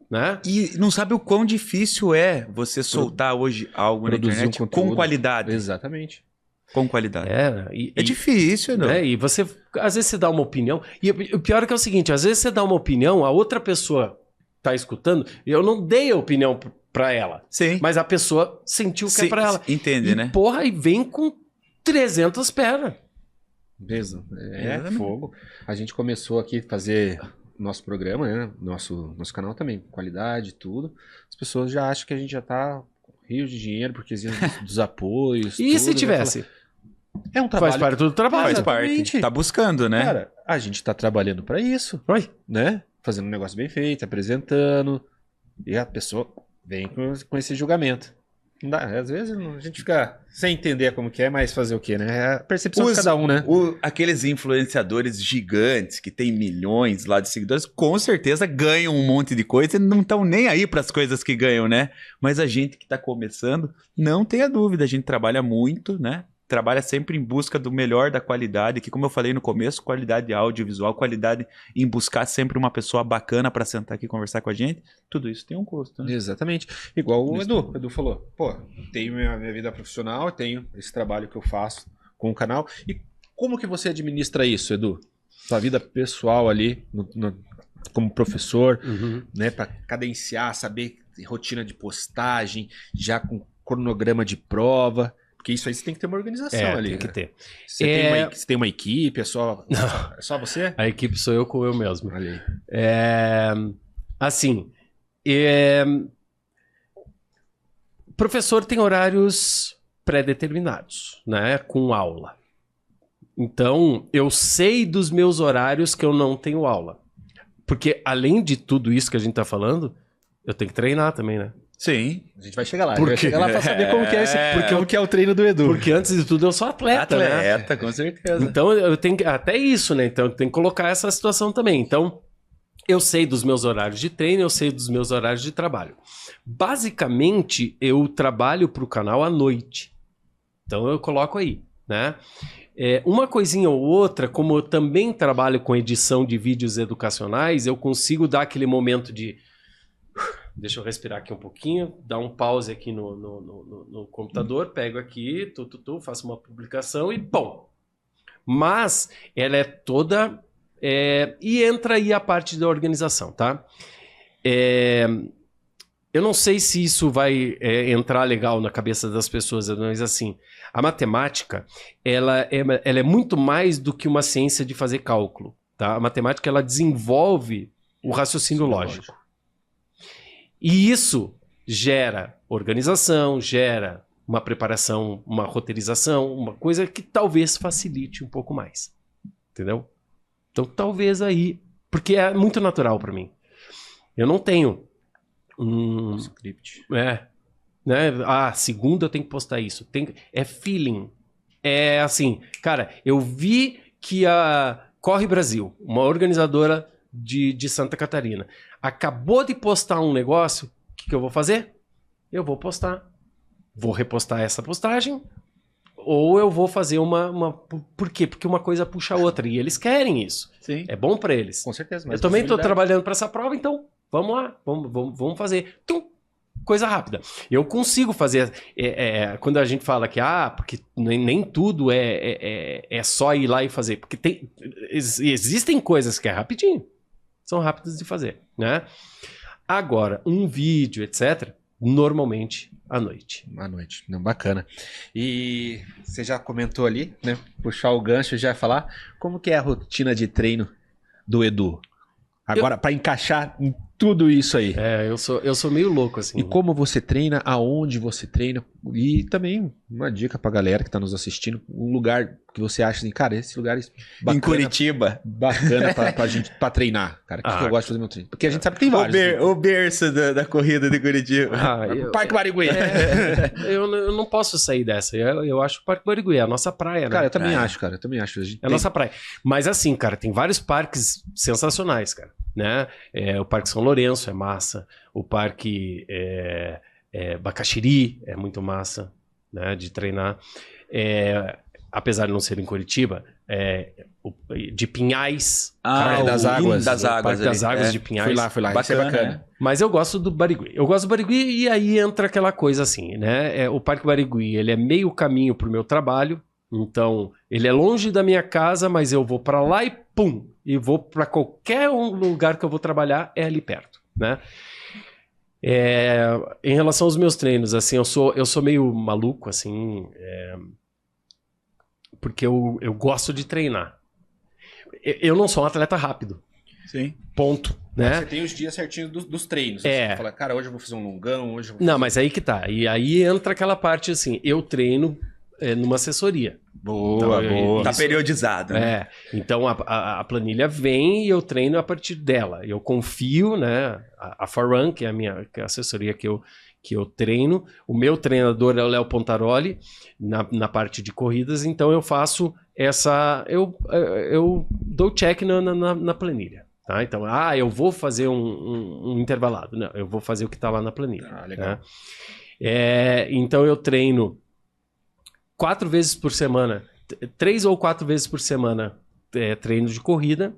né? E não sabe o quão difícil é você soltar hoje algo na internet com qualidade. Exatamente. Com qualidade. É difícil, não? E você, às vezes você dá uma opinião, e o pior é que é o seguinte, às vezes você dá uma opinião, a outra pessoa tá escutando, eu não dei a opinião pra ela. Sim. Mas a pessoa sentiu que é pra ela. Entende, né? Porra, e vem com 300 pernas. Beleza. Fogo. A gente começou aqui a fazer nosso programa, né? Nosso canal também, qualidade, tudo. As pessoas já acham que a gente já tá com rio de dinheiro porque dos apoios. E tudo, se tivesse? É um trabalho. Faz parte do trabalho. Faz parte. Tá buscando, né? Cara, a gente tá trabalhando pra isso. Oi. Né? Fazendo um negócio bem feito, apresentando. E a pessoa vem com esse julgamento. Não dá, às vezes a gente fica sem entender como que é, mas fazer o quê, né? É a percepção de cada um, né? Aqueles influenciadores gigantes que tem milhões lá de seguidores, com certeza ganham um monte de coisa e não estão nem aí para as coisas que ganham, né? Mas a gente que tá começando, não tenha dúvida, a gente trabalha muito, né? Trabalha sempre em busca do melhor da qualidade, que como eu falei no começo, qualidade audiovisual, qualidade em buscar sempre uma pessoa bacana para sentar aqui e conversar com a gente, tudo isso tem um custo, né? Exatamente. Igual o Edu falou, pô, tenho minha vida profissional, tenho esse trabalho que eu faço com o canal, e como que você administra isso, Edu? Sua vida pessoal ali, como professor, né, para cadenciar, saber rotina de postagem, já com cronograma de prova... Porque isso aí você tem que ter uma organização ali. Tem que ter. Você tem uma equipe, é só você? A equipe sou eu com eu mesmo. Ali. Assim, professor tem horários pré-determinados, né? Com aula. Então, eu sei dos meus horários que eu não tenho aula. Porque além de tudo isso que a gente tá falando, eu tenho que treinar também, né? Sim. A gente vai chegar lá. Por Vai quê? chegar lá pra saber como que é esse, como que é o treino do Edu. Porque antes de tudo eu sou atleta, né? Atleta, com certeza. Então eu tenho até isso, né? Então eu tenho que colocar essa situação também. Então eu sei dos meus horários de treino, eu sei dos meus horários de trabalho. Basicamente eu trabalho para o canal à noite. Então eu coloco aí, né? Uma coisinha ou outra, como eu também trabalho com edição de vídeos educacionais, eu consigo dar aquele momento de... Deixa eu respirar aqui um pouquinho, dar um pause aqui no computador, pego aqui, faço uma publicação e pum. Mas ela é toda... e entra aí a parte da organização, tá? Eu não sei se isso vai entrar legal na cabeça das pessoas, mas assim, a matemática, ela é muito mais do que uma ciência de fazer cálculo, tá? A matemática, ela desenvolve o raciocínio lógico. E isso gera organização, gera uma preparação, uma roteirização, uma coisa que talvez facilite um pouco mais. Entendeu? Então, talvez aí... Porque é muito natural para mim. Eu não tenho um script. né? Segunda eu tenho que postar isso. É feeling. É assim, cara, eu vi que a Corre Brasil, uma organizadora de Santa Catarina, acabou de postar um negócio, o que eu vou fazer? Eu vou postar. Vou repostar essa postagem, ou eu vou fazer uma... Por quê? Porque uma coisa puxa a outra, e eles querem isso. Sim. É bom para eles. Com certeza. Eu também estou trabalhando para essa prova, então vamos lá, vamos fazer. Coisa rápida. Eu consigo fazer... quando a gente fala que porque nem tudo é só ir lá e fazer, porque existem coisas que é rapidinho. São rápidas de fazer, né? Agora, um vídeo, etc., normalmente à noite. À noite. Não, bacana. E você já comentou ali, né? Puxar o gancho e já falar como que é a rotina de treino do Edu. Agora, para encaixar em tudo isso aí. Eu sou meio louco, assim. E como você treina, aonde você treina. E também uma dica pra galera que tá nos assistindo. Um lugar que você acha assim, cara, esse lugar é bacana. Em Curitiba. Bacana pra gente pra treinar. Cara, que eu gosto de fazer meu treino. Porque a gente sabe que tem vários. O berço da corrida de Curitiba. Parque Barigui. Eu não posso sair dessa. Eu acho o Parque Barigui é a nossa praia, né? Cara, eu também acho, cara. Eu também acho. É a nossa praia. Mas assim, cara, tem vários parques sensacionais, cara. Né? O Parque São Lourenço é massa. O Parque Bacaxiri é muito massa, né? De treinar. Apesar de não ser em Curitiba, de Pinhais. das Águas. Parque das Águas de Pinhais. Fui lá. Bacana, Isso é bacana. né? Mas eu gosto do Barigui. Eu gosto do Barigui e aí entra aquela coisa assim, né? O Parque Barigui, ele é meio caminho pro meu trabalho. Então, ele é longe da minha casa, mas eu vou para lá e pum! E vou para qualquer lugar que eu vou trabalhar, é ali perto, né? Em relação aos meus treinos, assim, eu sou meio maluco, assim, porque eu gosto de treinar. Eu não sou um atleta rápido. Sim. Ponto, né? Você tem os dias certinhos dos treinos. Você fala, cara, hoje eu vou fazer um longão, hoje eu vou Não, fazer... mas aí que tá. E aí entra aquela parte assim, eu treino numa assessoria. Boa. Tá periodizado, né? Então a planilha vem e eu treino a partir dela. Eu confio, né? A Forrun, que é a assessoria que eu treino. O meu treinador é o Léo Pontaroli, na parte de corridas. Então eu faço eu dou check na planilha. Tá? Então, eu vou fazer um intervalado. Não, eu vou fazer o que está lá na planilha. Legal. Né? Então eu treino 4 vezes por semana, 3 ou 4 vezes por semana treino de corrida,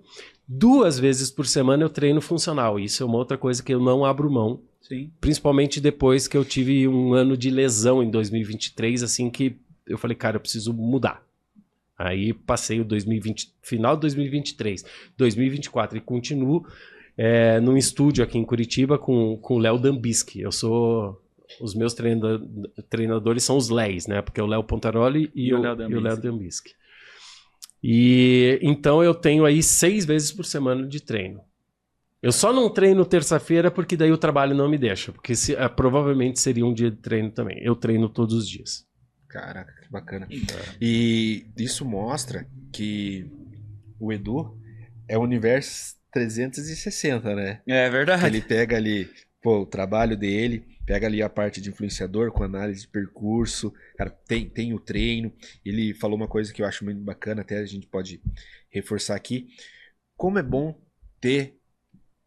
2 vezes por semana eu treino funcional. Isso é uma outra coisa que eu não abro mão. Sim. Principalmente depois que eu tive um ano de lesão em 2023, assim que eu falei, cara, eu preciso mudar. Aí passei o final de 2023, 2024 e continuo num estúdio aqui em Curitiba com o Léo Dambisky. Os meus treinadores são os Léis, né? Porque é o Léo Pontaroli e o Léo Dambisky. E então eu tenho aí 6 vezes por semana de treino. Eu só não treino terça-feira porque daí o trabalho não me deixa. Porque provavelmente seria um dia de treino também. Eu treino todos os dias. Caraca, que bacana. E isso mostra que o Edu é o universo 360, né? É verdade. Que ele pega ali, o trabalho dele, pega ali a parte de influenciador com análise de percurso, cara, tem o treino. Ele falou uma coisa que eu acho muito bacana, até a gente pode reforçar aqui. Como é bom ter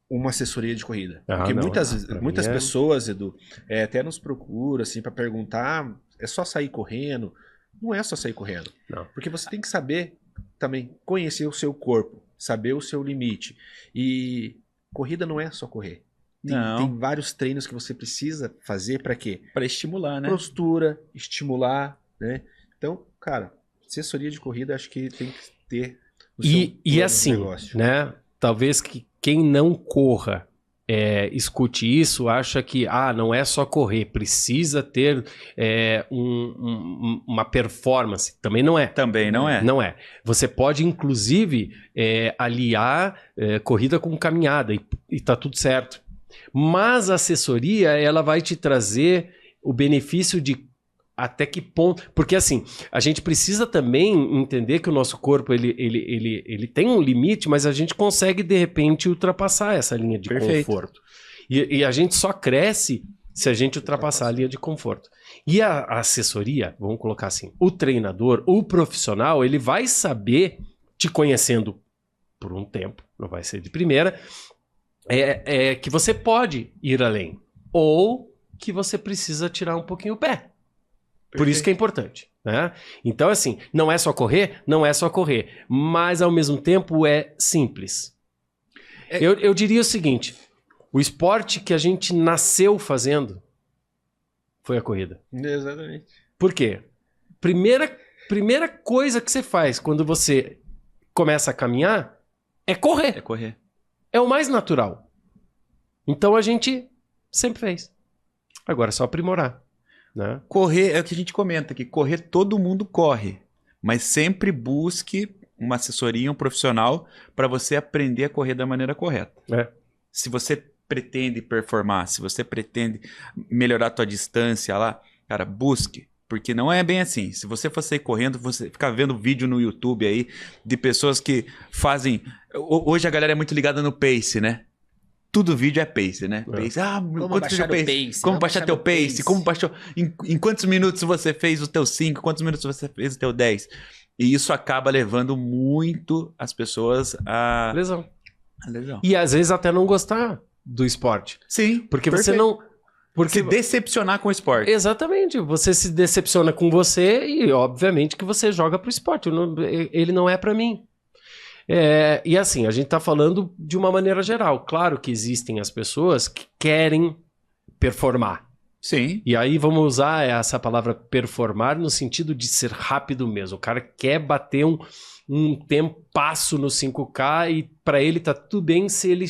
uma assessoria de corrida. Porque muitas pessoas, Edu, até nos procuram assim, para perguntar, é só sair correndo? Não é só sair correndo. Não. Porque você tem que saber também conhecer o seu corpo, saber o seu limite. E corrida não é só correr. Tem vários treinos que você precisa fazer para quê? Para estimular, né? Postura, estimular, né? Então, cara, assessoria de corrida acho que tem que ter no seu plano de assim, negócio. né? Talvez que quem não corra escute isso, acha que não é só correr, precisa ter uma performance. Também não é. Também não é. Não é. Você pode, inclusive, aliar corrida com caminhada e tá tudo certo. Mas a assessoria, ela vai te trazer o benefício de até que ponto... Porque assim, a gente precisa também entender que o nosso corpo ele tem um limite, mas a gente consegue, de repente, ultrapassar essa linha de conforto. E a gente só cresce se a gente ultrapassar a linha de conforto. E a assessoria, vamos colocar assim, o treinador, o profissional, ele vai saber, te conhecendo por um tempo, não vai ser de primeira, que você pode ir além. Ou que você precisa tirar um pouquinho o pé. Por isso que é importante, né? Então, assim, não é só correr, mas ao mesmo tempo é simples. Eu diria o seguinte: o esporte que a gente nasceu fazendo foi a corrida. Exatamente. Por quê? Primeira coisa que você faz quando você começa a caminhar é correr. É correr. É o mais natural. Então a gente sempre fez. Agora é só aprimorar. Né? Correr é o que a gente comenta aqui. Correr todo mundo corre. Mas sempre busque uma assessoria, um profissional para você aprender a correr da maneira correta. Se você pretende performar, se você pretende melhorar a tua distância lá, cara, busque. Porque não é bem assim. Se você for sair correndo, você ficar vendo vídeo no YouTube aí de pessoas que fazem... Hoje a galera é muito ligada no pace, né? Tudo vídeo é pace, né? Pace. Como baixar o pace? Como baixar teu pace? Como baixou... Em quantos minutos você fez o teu 5? Quantos minutos você fez o teu 10? E isso acaba levando muito as pessoas a... Lesão. Lesão. E às vezes até não gostar do esporte. Sim. Porque você não... Se decepcionar com o esporte. Exatamente. Você se decepciona com você e, obviamente, que você joga pro esporte. Ele não é pra mim. E assim, a gente tá falando de uma maneira geral. Claro que existem as pessoas que querem performar. Sim. E aí vamos usar essa palavra performar no sentido de ser rápido mesmo. O cara quer bater um tempasso no 5K e pra ele tá tudo bem se ele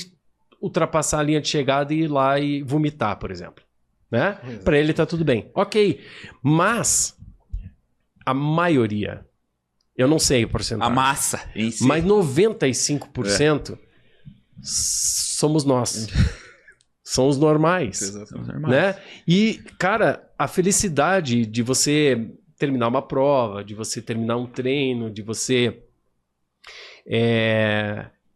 ultrapassar a linha de chegada e ir lá e vomitar, por exemplo. Né? Pra ele tá tudo bem. Ok. Mas a maioria... Eu não sei o porcentagem. A massa em si. Mas 95% somos nós. São os normais. São os normais. Né? E, cara, a felicidade de você terminar uma prova, de você terminar um treino, de você...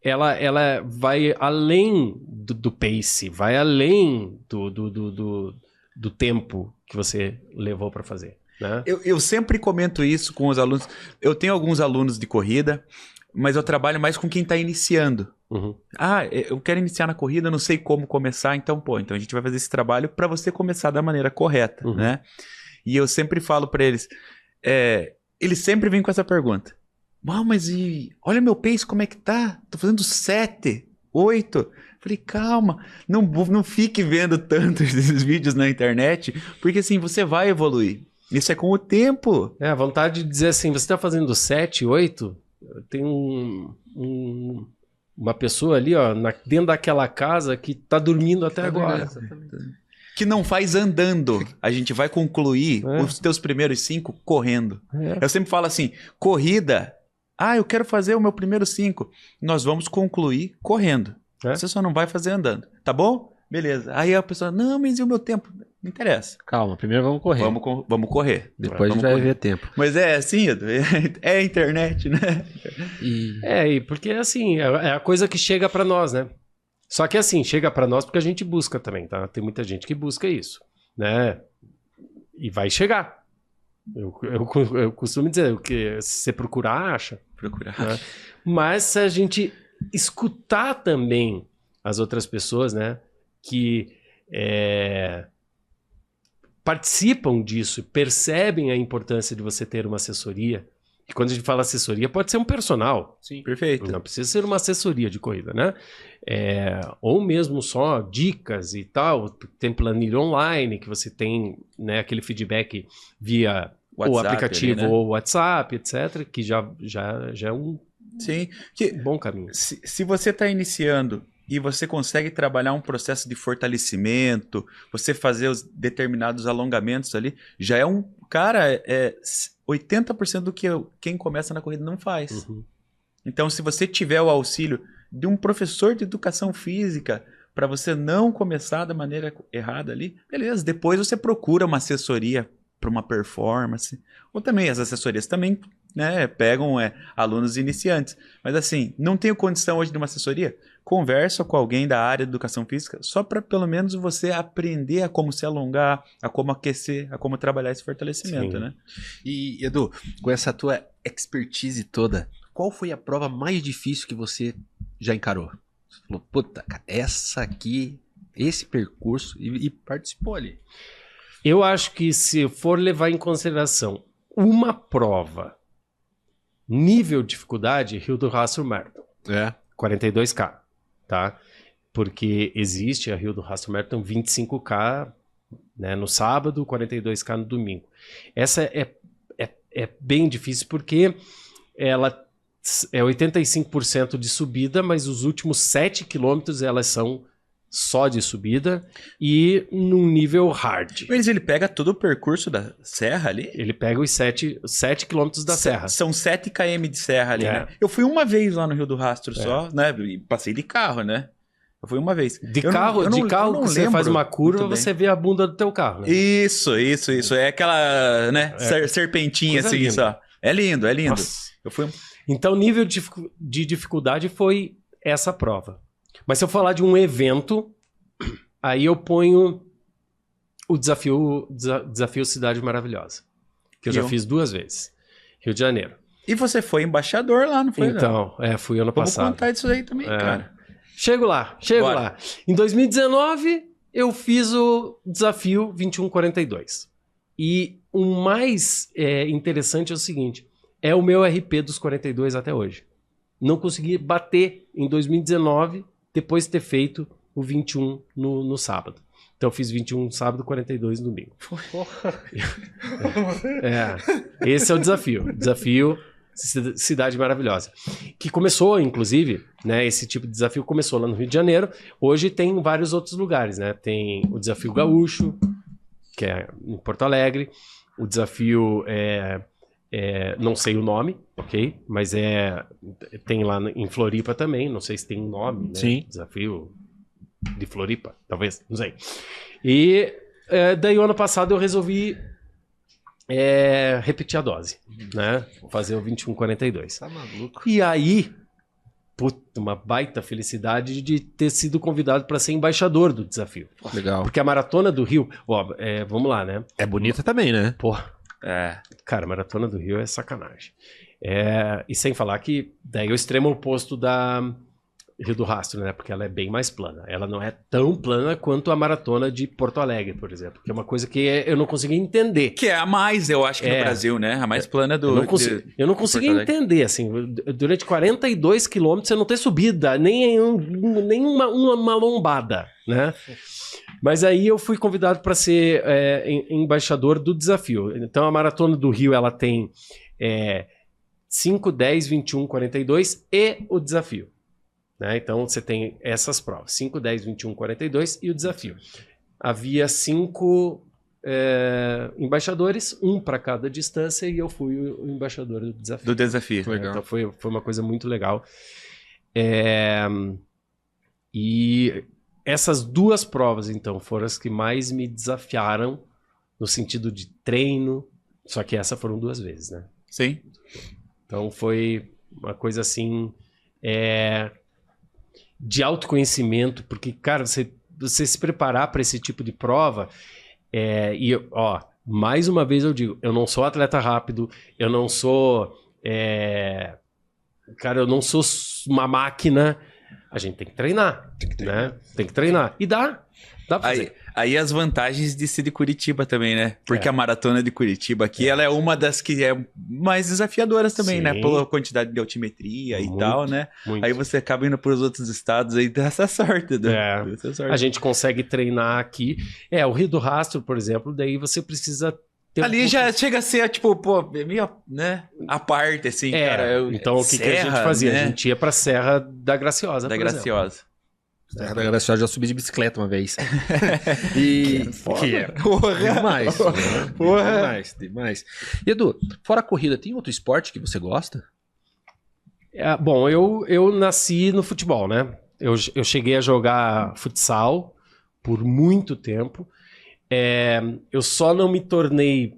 Ela vai além do pace, vai além do tempo que você levou para fazer. Né? Eu sempre comento isso com os alunos. Eu tenho alguns alunos de corrida, mas eu trabalho mais com quem está iniciando. Uhum. Eu quero iniciar na corrida, não sei como começar, então a gente vai fazer esse trabalho para você começar da maneira correta, né? E eu sempre falo para eles, eles sempre vêm com essa pergunta. Mas olha meu pace, como é que tá? Tô fazendo 7, 8. Falei, calma, não fique vendo tantos desses vídeos na internet, porque assim, você vai evoluir. Isso é com o tempo. A vontade de dizer assim, você tá fazendo 7, 8, tem uma pessoa ali, ó, dentro daquela casa que tá dormindo até agora. Que não faz andando. A gente vai concluir os teus primeiros 5 correndo. Eu sempre falo assim, corrida, eu quero fazer o meu primeiro 5. Nós vamos concluir correndo. Você só não vai fazer andando. Tá bom? Beleza. Aí a pessoa, não, mas e o meu tempo? Não interessa. Calma, primeiro vamos correr. Vamos correr. Depois a gente vai ver tempo. Mas é assim, é a internet, né? Porque assim, é a coisa que chega pra nós, né? Só que assim, chega pra nós porque a gente busca também, tá? Tem muita gente que busca isso. né? E vai chegar. Eu costumo dizer que se você procurar, acha. Procurar. Né? Mas se a gente escutar também as outras pessoas, né, que participam disso, percebem a importância de você ter uma assessoria. E quando a gente fala assessoria, pode ser um personal. Sim. Perfeito. Não precisa ser uma assessoria de corrida, né? Ou mesmo só dicas e tal. Tem planilha online, que você tem, né, aquele feedback via o WhatsApp aplicativo ali, né? ou WhatsApp, etc., que já é um Sim. Que, bom caminho. se você está iniciando e você consegue trabalhar um processo de fortalecimento, você fazer os determinados alongamentos ali, já é um... Cara, 80% do que quem começa na corrida não faz. Uhum. Então, se você tiver o auxílio de um professor de educação física para você não começar da maneira errada ali, beleza. Depois você procura uma assessoria para uma performance. Ou também, as assessorias também, né, pegam alunos iniciantes. Mas assim, não tenho condição hoje de uma assessoria? Conversa com alguém da área de educação física só para pelo menos você aprender a como se alongar, a como aquecer, a como trabalhar esse fortalecimento, Sim. né? E, Edu, com essa tua expertise toda, qual foi a prova mais difícil que você já encarou? Você falou, puta, cara, essa aqui, esse percurso, e participou ali. Eu acho que se for levar em consideração uma prova, nível de dificuldade, Rio do Rastro Marathon, 42K, tá? Porque existe a Rio do Rastro Marathon 25K, né, no sábado, 42K no domingo. Essa é bem difícil porque ela é 85% de subida, mas os últimos 7 quilômetros elas são só de subida e num nível hard. Mas ele pega todo o percurso da serra ali? Ele pega os 7 quilômetros da serra. São 7 km de serra ali, É. né? Eu fui uma vez lá no Rio do Rastro só, né? E passei de carro, né? Eu fui uma vez. De Eu carro, eu que você lembro faz uma curva, muito bem. você vê a bunda do teu carro. Né? Isso. É aquela, né? Serpentinha Coisa assim linda. só. É lindo. Nossa. Eu fui... Então, o nível de dificuldade foi essa prova. Mas se eu falar de um evento, aí eu ponho o desafio Cidade Maravilhosa, que eu já fiz 2 vezes. Rio de Janeiro. E você foi embaixador lá, não foi? Então, fui ano Vamos passado. contar disso aí também, cara. Chego lá. Bora. Em 2019, eu fiz o desafio 2142. E o mais interessante é o seguinte, é o meu RP dos 42 até hoje. Não consegui bater em 2019, depois de ter feito o 21 no sábado. Então eu fiz 21 no sábado, 42 no domingo. Esse é o desafio. Desafio Cidade Maravilhosa. Que começou, inclusive, né? Esse tipo de desafio começou lá no Rio de Janeiro. Hoje tem em vários outros lugares, né? Tem o Desafio Gaúcho, que é em Porto Alegre. O desafio não sei o nome, ok? Mas tem lá em Floripa também. Não sei se tem um nome, né? Sim. Desafio de Floripa, talvez, não sei. E daí o ano passado eu resolvi repetir a dose, né? Fazer o 2142. Tá maluco. E aí, puta, uma baita felicidade de ter sido convidado para ser embaixador do desafio. Legal. Porque a Maratona do Rio, vamos lá, né? É bonita também, né? Pô, É. cara, a Maratona do Rio é sacanagem. E sem falar que daí é o extremo oposto da Rio do Rastro, né? Porque ela é bem mais plana. Ela não é tão plana quanto a Maratona de Porto Alegre, por exemplo. Que é uma coisa que eu não consegui entender. Que é a mais, eu acho que no Brasil, né? A mais plana do... Eu não consegui Porto Alegre. entender, assim, durante 42 quilômetros você não ter subida, nem uma lombada, né? Mas aí eu fui convidado para ser embaixador do desafio. Então a Maratona do Rio, ela tem 5, 10, 21, 42 e o desafio. Né? Então você tem essas provas, 5, 10, 21, 42 e o desafio. Havia 5 embaixadores, um para cada distância, e eu fui o embaixador do desafio. Do desafio. Legal. Então foi uma coisa muito legal. E essas 2 provas, então, foram as que mais me desafiaram no sentido de treino, só que essas foram 2 vezes, né? Sim. Então foi uma coisa assim de autoconhecimento, porque, cara, você se preparar para esse tipo de prova Mais uma vez eu digo, eu não sou atleta rápido, eu não sou... Cara, eu não sou uma máquina. A gente tem que treinar. Né? Tem que treinar. E dá pra fazer. Aí as vantagens de ser de Curitiba também, né? Porque a maratona de Curitiba aqui, ela é uma das que é mais desafiadoras também, né? Pela quantidade de altimetria e tal, né? Aí você acaba indo para os outros estados aí, dá essa sorte, né? Essa sorte. A gente consegue treinar aqui. O Rio do Rastro, por exemplo, daí você precisa ter ali já chega a ser, tipo, meio, né? A parte, assim, cara. Então, o que a gente fazia? Né? A gente ia pra Serra da Graciosa, da Graciosa. Serra da Graciosa, já subi de bicicleta uma vez. Demais. E, Edu, fora a corrida, tem outro esporte que você gosta? Bom, eu nasci no futebol, né? Eu cheguei a jogar futsal por muito tempo. Eu só não me tornei...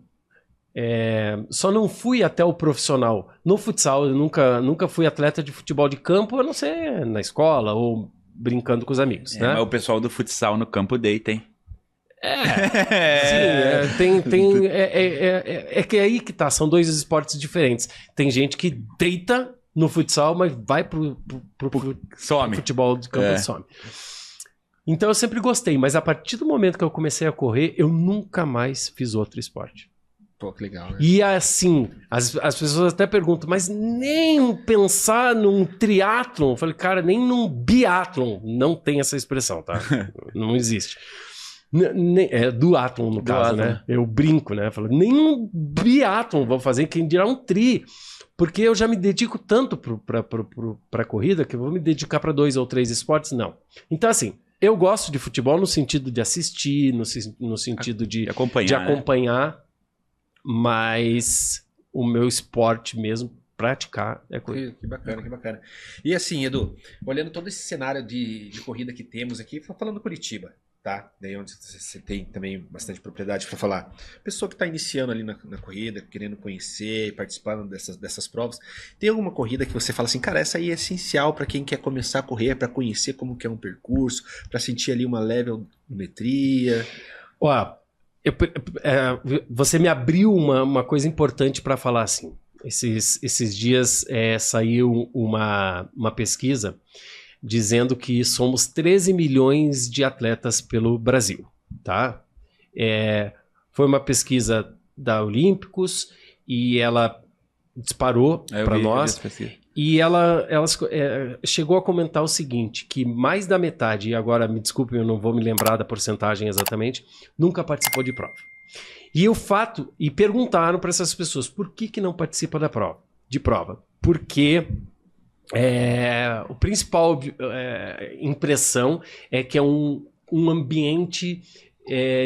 só não fui até o profissional. No futsal, eu nunca fui atleta de futebol de campo, a não ser na escola ou brincando com os amigos, né? Mas o pessoal do futsal no campo deita, hein? Sim, é que é aí que tá, são dois esportes diferentes. Tem gente que deita no futsal, mas vai pro futebol de campo e some. Então eu sempre gostei, mas a partir do momento que eu comecei a correr, eu nunca mais fiz outro esporte. Pô, que legal, né? E assim, as pessoas até perguntam, mas nem pensar num triatlon? Eu falei, cara, nem num biatlon. Não tem essa expressão, tá? Não existe. Duatlon, no caso, né? Eu brinco, né? Eu falo, nem um biatlon vou fazer, quem dirá um tri. Porque eu já me dedico tanto pra corrida que eu vou me dedicar para 2 ou 3 esportes? Não. Então, assim, eu gosto de futebol no sentido de assistir, no sentido de acompanhar, né? Mas o meu esporte mesmo, praticar, é corrida. Que bacana, que bacana. E assim, Edu, olhando todo esse cenário de corrida que temos aqui, falando Curitiba, tá? Daí onde você tem também bastante propriedade para falar. Pessoa que está iniciando ali na corrida, querendo conhecer, participando dessas provas, tem alguma corrida que você fala assim, cara, essa aí é essencial para quem quer começar a correr, para conhecer como que é um percurso, para sentir ali uma leve odometria? Você me abriu uma coisa importante para falar assim. Esses dias saiu uma pesquisa dizendo que somos 13 milhões de atletas pelo Brasil, tá? Foi uma pesquisa da Olímpicos e ela disparou para nós. E ela chegou a comentar o seguinte, que mais da metade, e agora me desculpem, eu não vou me lembrar da porcentagem exatamente, nunca participou de prova. E perguntaram para essas pessoas, por que não participa de prova? Porque o principal impressão é que é um ambiente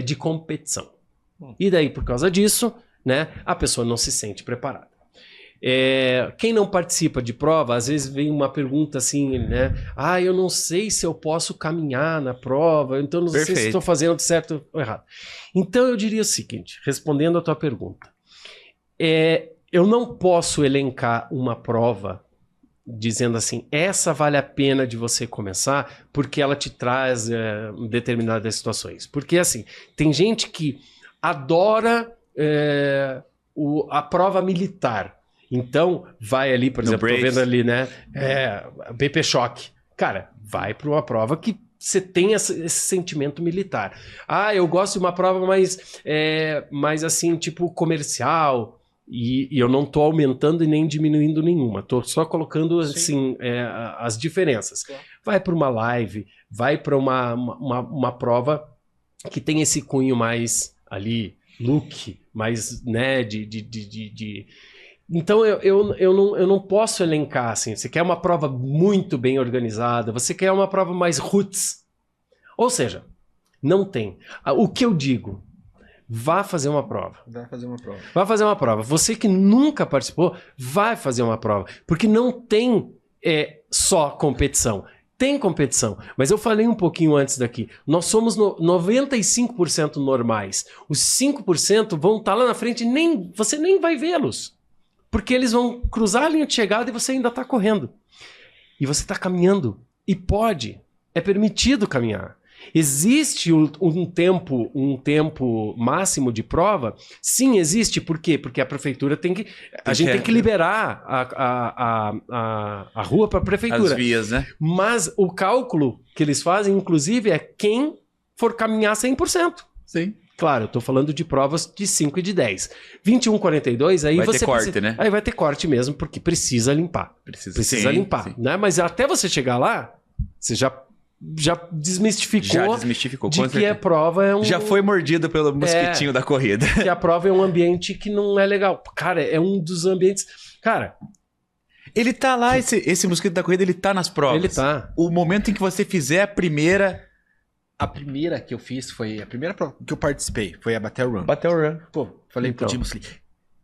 de competição. E daí, por causa disso, né, a pessoa não se sente preparada. Quem não participa de prova, às vezes vem uma pergunta assim, né? Eu não sei se eu posso caminhar na prova, então não sei se estou fazendo certo ou errado. Então eu diria o seguinte, respondendo a tua pergunta, eu não posso elencar uma prova dizendo assim, essa vale a pena de você começar porque ela te traz determinadas situações. Porque assim, tem gente que adora a prova militar. Então, vai ali, por exemplo, tô vendo ali, né? BP Choque. Cara, vai para uma prova que você tem esse sentimento militar. Eu gosto de uma prova mais assim, tipo comercial. E eu não tô aumentando e nem diminuindo nenhuma. Tô só colocando, assim, as diferenças. Vai para uma live, vai para uma prova que tem esse cunho mais ali, look, mais, né, Então, eu não posso elencar, assim, você quer uma prova muito bem organizada, você quer uma prova mais roots. Ou seja, não tem. O que eu digo, vá fazer uma prova. Vá fazer uma prova. Você que nunca participou, vai fazer uma prova. Porque não tem só competição. Tem competição, mas eu falei um pouquinho antes daqui. Nós somos 95% normais. Os 5% vão estar lá na frente e você nem vai vê-los. Porque eles vão cruzar a linha de chegada e você ainda está correndo. E você está caminhando. E é permitido caminhar. Existe um tempo máximo de prova? Sim, existe. Por quê? Porque a prefeitura tem que... A gente tem que liberar a rua para a prefeitura. As vias, né? Mas o cálculo que eles fazem, inclusive, é quem for caminhar 100%. Sim. Claro, eu tô falando de provas de 5 e de 10. 21, 42, aí Vai você ter corte, precisa... né? Aí vai ter corte mesmo, porque precisa limpar. Precisa Sim, limpar, sim. né? Mas até você chegar lá, você já desmistificou, Já desmistificou. de com que certeza. a prova é um... Já foi mordido pelo mosquitinho da corrida. que a prova é um ambiente que não é legal. Cara, é um dos ambientes... Cara, Ele tá lá, esse mosquito da corrida, ele tá nas provas. ele tá... O momento em que você fizer a primeira... A primeira que eu fiz foi... A primeira prova que eu participei foi a Battle Run. Battle Run. Pô, falei Então. pro Dimas, falei,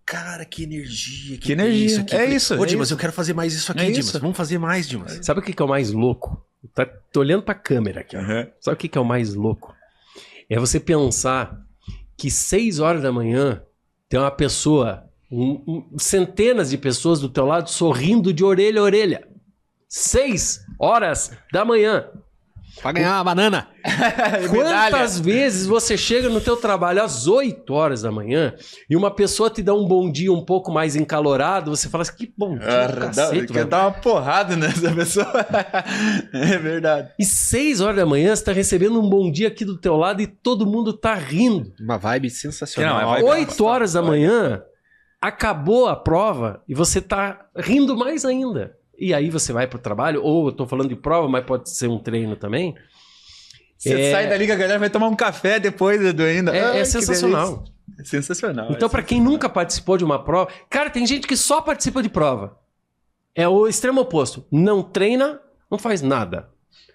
cara, que energia. Que energia. Isso aqui. É Falei, isso, Ô, é Dimas, isso. eu quero fazer mais isso aqui, É Dimas. isso. Vamos fazer mais, Dimas. Sabe o que é o mais louco? Tô olhando pra câmera aqui, ó. Sabe o que é o mais louco? É você pensar que 6 horas da manhã tem uma pessoa, centenas de pessoas do teu lado sorrindo de orelha a orelha. 6 horas da manhã. Pra ganhar uma banana. Quantas vezes você chega no teu trabalho às 8 horas da manhã e uma pessoa te dá um bom dia um pouco mais encalorado, você fala assim, que bom dia, cacete, Quer velho. dar uma porrada nessa pessoa. É verdade. E 6 horas da manhã você tá recebendo um bom dia aqui do teu lado e todo mundo tá rindo. Uma vibe sensacional. Não, é vibe- 8 horas da manhã, acabou a prova e você tá rindo mais ainda. E aí você vai pro trabalho, ou eu tô falando de prova, mas pode ser um treino também. Você sai dali que a galera vai tomar um café depois, Edu, ainda. Ai, É que sensacional. delícia. É sensacional. Então, pra quem nunca participou de uma prova... Cara, tem gente que só participa de prova. É o extremo oposto. Não treina, não faz nada.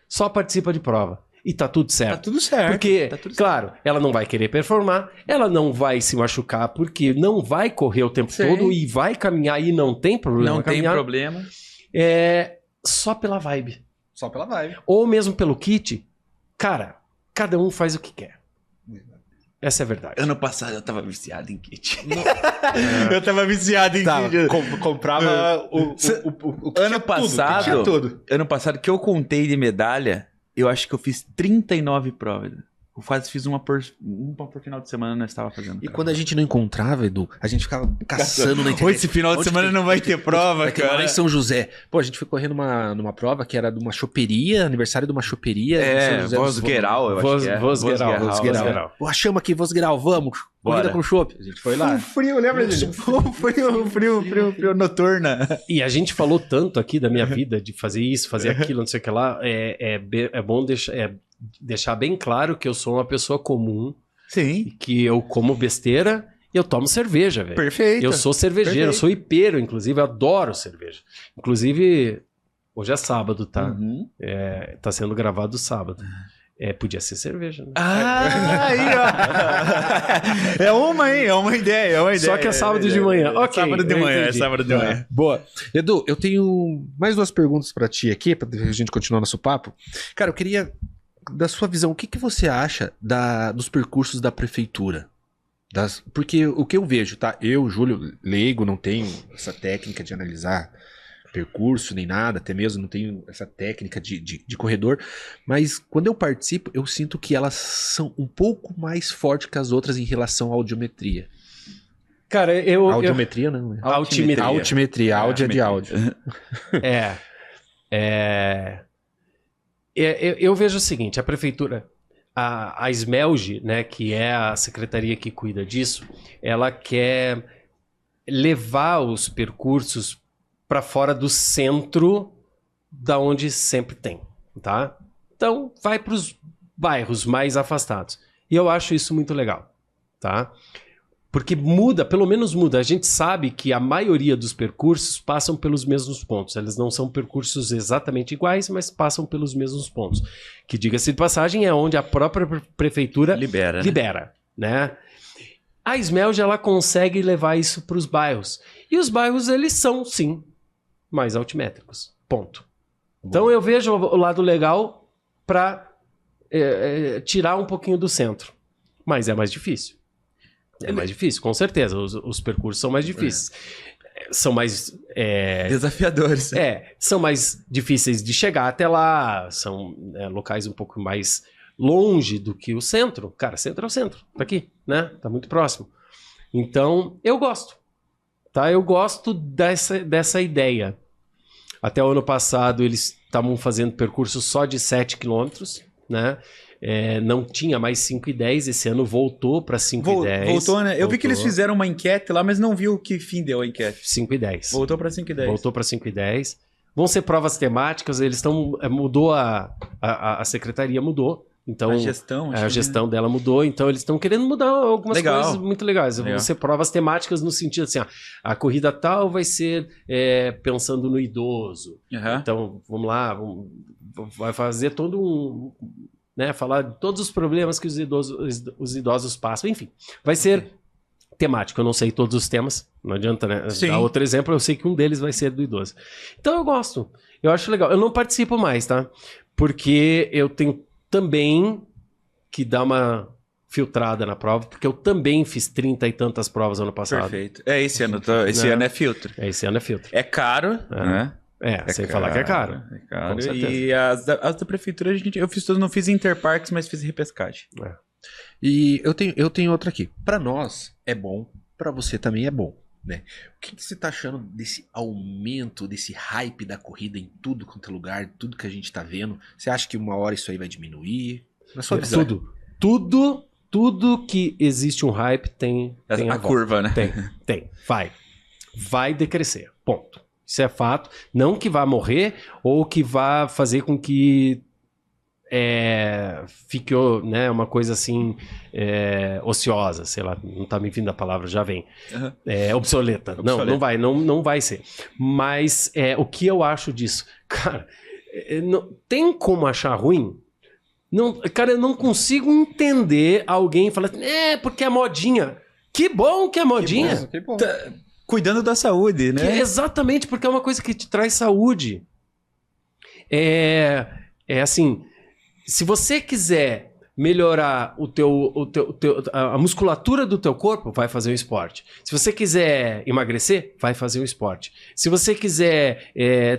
Só participa de prova. E tá tudo Tá certo. tudo certo. Porque, tá tudo certo. claro, ela não vai querer performar, ela não vai se machucar, porque não vai correr o tempo Sim. todo e vai caminhar e não tem problema Não tem caminhar. problema. É só pela vibe. Só pela vibe. Ou mesmo pelo kit. Cara, cada um faz o que quer. Essa é a verdade. Ano passado eu tava viciado em kit. Eu tava viciado em Tá, kit. comprava o kit Ano é passado- Tudo, tudo. Ano passado que eu contei de medalha, eu acho que eu fiz 39 provas. Eu quase fiz uma por final de semana, nós estava fazendo. E quando a gente não encontrava, Edu, a gente ficava caçando na internet. Pô, esse final de Onde semana tem? não vai ter prova, Vai ter lá cara. em São José. Pô, a gente foi correr numa prova que era de uma choperia, aniversário de uma choperia. em São É, José dos Vosgueiral, eu acho que é. Vosgueiral. Vosgueiral. Pô, chama aqui, Vosgueiral, vamos. Corrida Bora. com chopp. A gente foi lá. Frio, lembra disso? Frio noturna. E a gente falou tanto aqui da minha vida, de fazer isso, fazer aquilo, não sei o que lá. É bom deixar bem claro que eu sou uma pessoa comum, Sim, que eu como besteira e eu tomo cerveja, velho. perfeito. Eu sou cervejeiro, eu sou hipeiro, inclusive, eu adoro cerveja. Inclusive, hoje é sábado, tá? Uhum. Tá sendo gravado sábado. Podia ser cerveja, né? Ah, aí, ó. É uma ideia, Só que é sábado de manhã. Ok, Sábado de eu manhã, entendi. é sábado de manhã. Boa. Edu, eu tenho mais 2 perguntas pra ti aqui, pra a gente continuar nosso papo. Cara, eu queria, da sua visão, o que você acha dos percursos da prefeitura? Porque o que eu vejo, tá? Eu, Júlio, leigo, não tenho essa técnica de analisar percurso nem nada, até mesmo não tenho essa técnica de corredor, mas quando eu participo, eu sinto que elas são um pouco mais fortes que as outras em relação à audiometria. Cara, Audiometria não, né? Altimetria. Altimetria, áudio é de áudio. Eu vejo o seguinte, a prefeitura, a SMELG, né, que é a secretaria que cuida disso, ela quer levar os percursos para fora do centro da onde sempre tem, tá? Então, vai para os bairros mais afastados. E eu acho isso muito legal, tá? Porque muda, pelo menos muda. A gente sabe que a maioria dos percursos passam pelos mesmos pontos. Eles não são percursos exatamente iguais, mas passam pelos mesmos pontos. Que, diga-se de passagem, é onde a própria prefeitura libera, né? A SMELG, ela consegue levar isso para os bairros. E os bairros, eles são, sim, mais altimétricos. Ponto. Então, eu vejo o lado legal para tirar um pouquinho do centro. Mas é mais difícil. É mais difícil, com certeza. Os percursos são mais difíceis. São mais... Desafiadores. são mais difíceis de chegar até lá. São locais um pouco mais longe do que o centro. Cara, centro é o centro, tá aqui, né? Tá muito próximo. Então, eu gosto, tá? Eu gosto dessa ideia. Até o ano passado, eles estavam fazendo percurso só de 7 quilômetros, né? Não tinha mais 5 e 10, esse ano voltou para 5 e 10. Voltou, né? Eu vi que eles fizeram uma enquete lá, mas não vi o que fim deu a enquete. 5 e 10. Voltou para 5 e 10. Voltou para 5 e 10. Vão ser provas temáticas, eles estão... Mudou a secretaria, mudou. Então, a gestão dela mudou, então eles estão querendo mudar algumas coisas muito legais. Vão ser provas temáticas no sentido assim, a corrida tal vai ser pensando no idoso. Então, vamos lá, vai fazer todo né, falar de todos os problemas que os idosos passam. Enfim, vai ser temático. Eu não sei todos os temas, não adianta, né? Dar outro exemplo, eu sei que um deles vai ser do idoso. Então eu gosto, eu acho legal. Eu não participo mais, tá? Porque eu tenho também que dar uma filtrada na prova, porque eu também fiz 30 e tantas provas ano passado. Perfeito. Esse ano é filtro. Esse ano é filtro. É caro, né? Sem falar que é caro. É caro. E as da prefeitura, eu fiz todas, não fiz interparques, mas fiz repescagem. E eu tenho outra aqui. Para nós é bom, para você também é bom, né? O que você tá achando desse aumento, desse hype da corrida em tudo quanto é lugar, tudo que a gente tá vendo? Você acha que uma hora isso aí vai diminuir? Na sua visão? Tudo que existe um hype tem a curva, né? Tem. Vai decrescer. Ponto. Isso é fato. Não que vá morrer ou que vá fazer com que fique, né, uma coisa assim ociosa, sei lá, não tá me vindo a palavra, já vem. Obsoleta. Não vai ser. Mas o que eu acho disso? Cara, tem como achar ruim? Não, cara, eu não consigo entender alguém falando porque é modinha. Que bom que é modinha. Que bom. Cuidando da saúde, né? Exatamente, porque é uma coisa que te traz saúde. Assim, se você quiser melhorar a musculatura do teu corpo, vai fazer um esporte. Se você quiser emagrecer, vai fazer um esporte. Se você quiser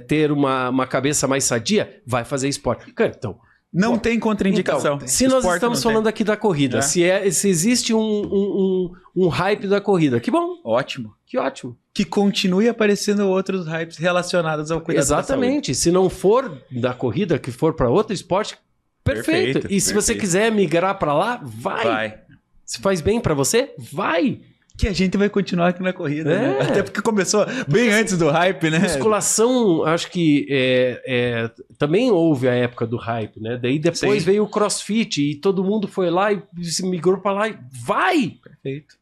ter uma cabeça mais sadia, vai fazer esporte. Cara, então... Não tem contraindicação. Então, se nós estamos falando aqui da corrida, se existe um hype da corrida, que bom. Ótimo. Que ótimo. Que continue aparecendo outros hypes relacionados ao cuidado da saúde. Exatamente. Se não for da corrida, que for para outro esporte, perfeito. E se você quiser migrar para lá, vai. Se faz bem para você, vai. Que a gente vai continuar aqui na corrida, né? Até porque começou bem antes do hype, né? Musculação, acho que também houve a época do hype, né? Daí depois veio o CrossFit e todo mundo foi lá e se migrou para lá e vai! Perfeito.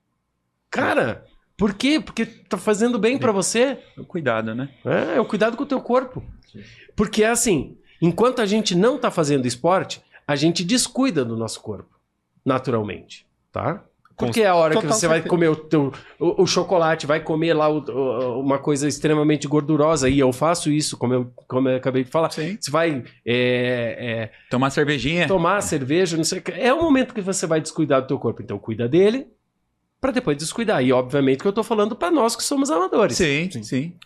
Cara, por quê? Porque tá fazendo bem para você. Cuidado, né? É o cuidado com o teu corpo. Porque assim, enquanto a gente não tá fazendo esporte, a gente descuida do nosso corpo, naturalmente, tá? Porque é a hora que você vai comer o chocolate, vai comer lá uma coisa extremamente gordurosa, e eu faço isso, como eu acabei de falar. Sim. Você vai... tomar cervejinha. Tomar cerveja, não sei o que. É o momento que você vai descuidar do teu corpo. Então cuida dele, para depois descuidar. E obviamente que eu tô falando para nós que somos amadores. Sim.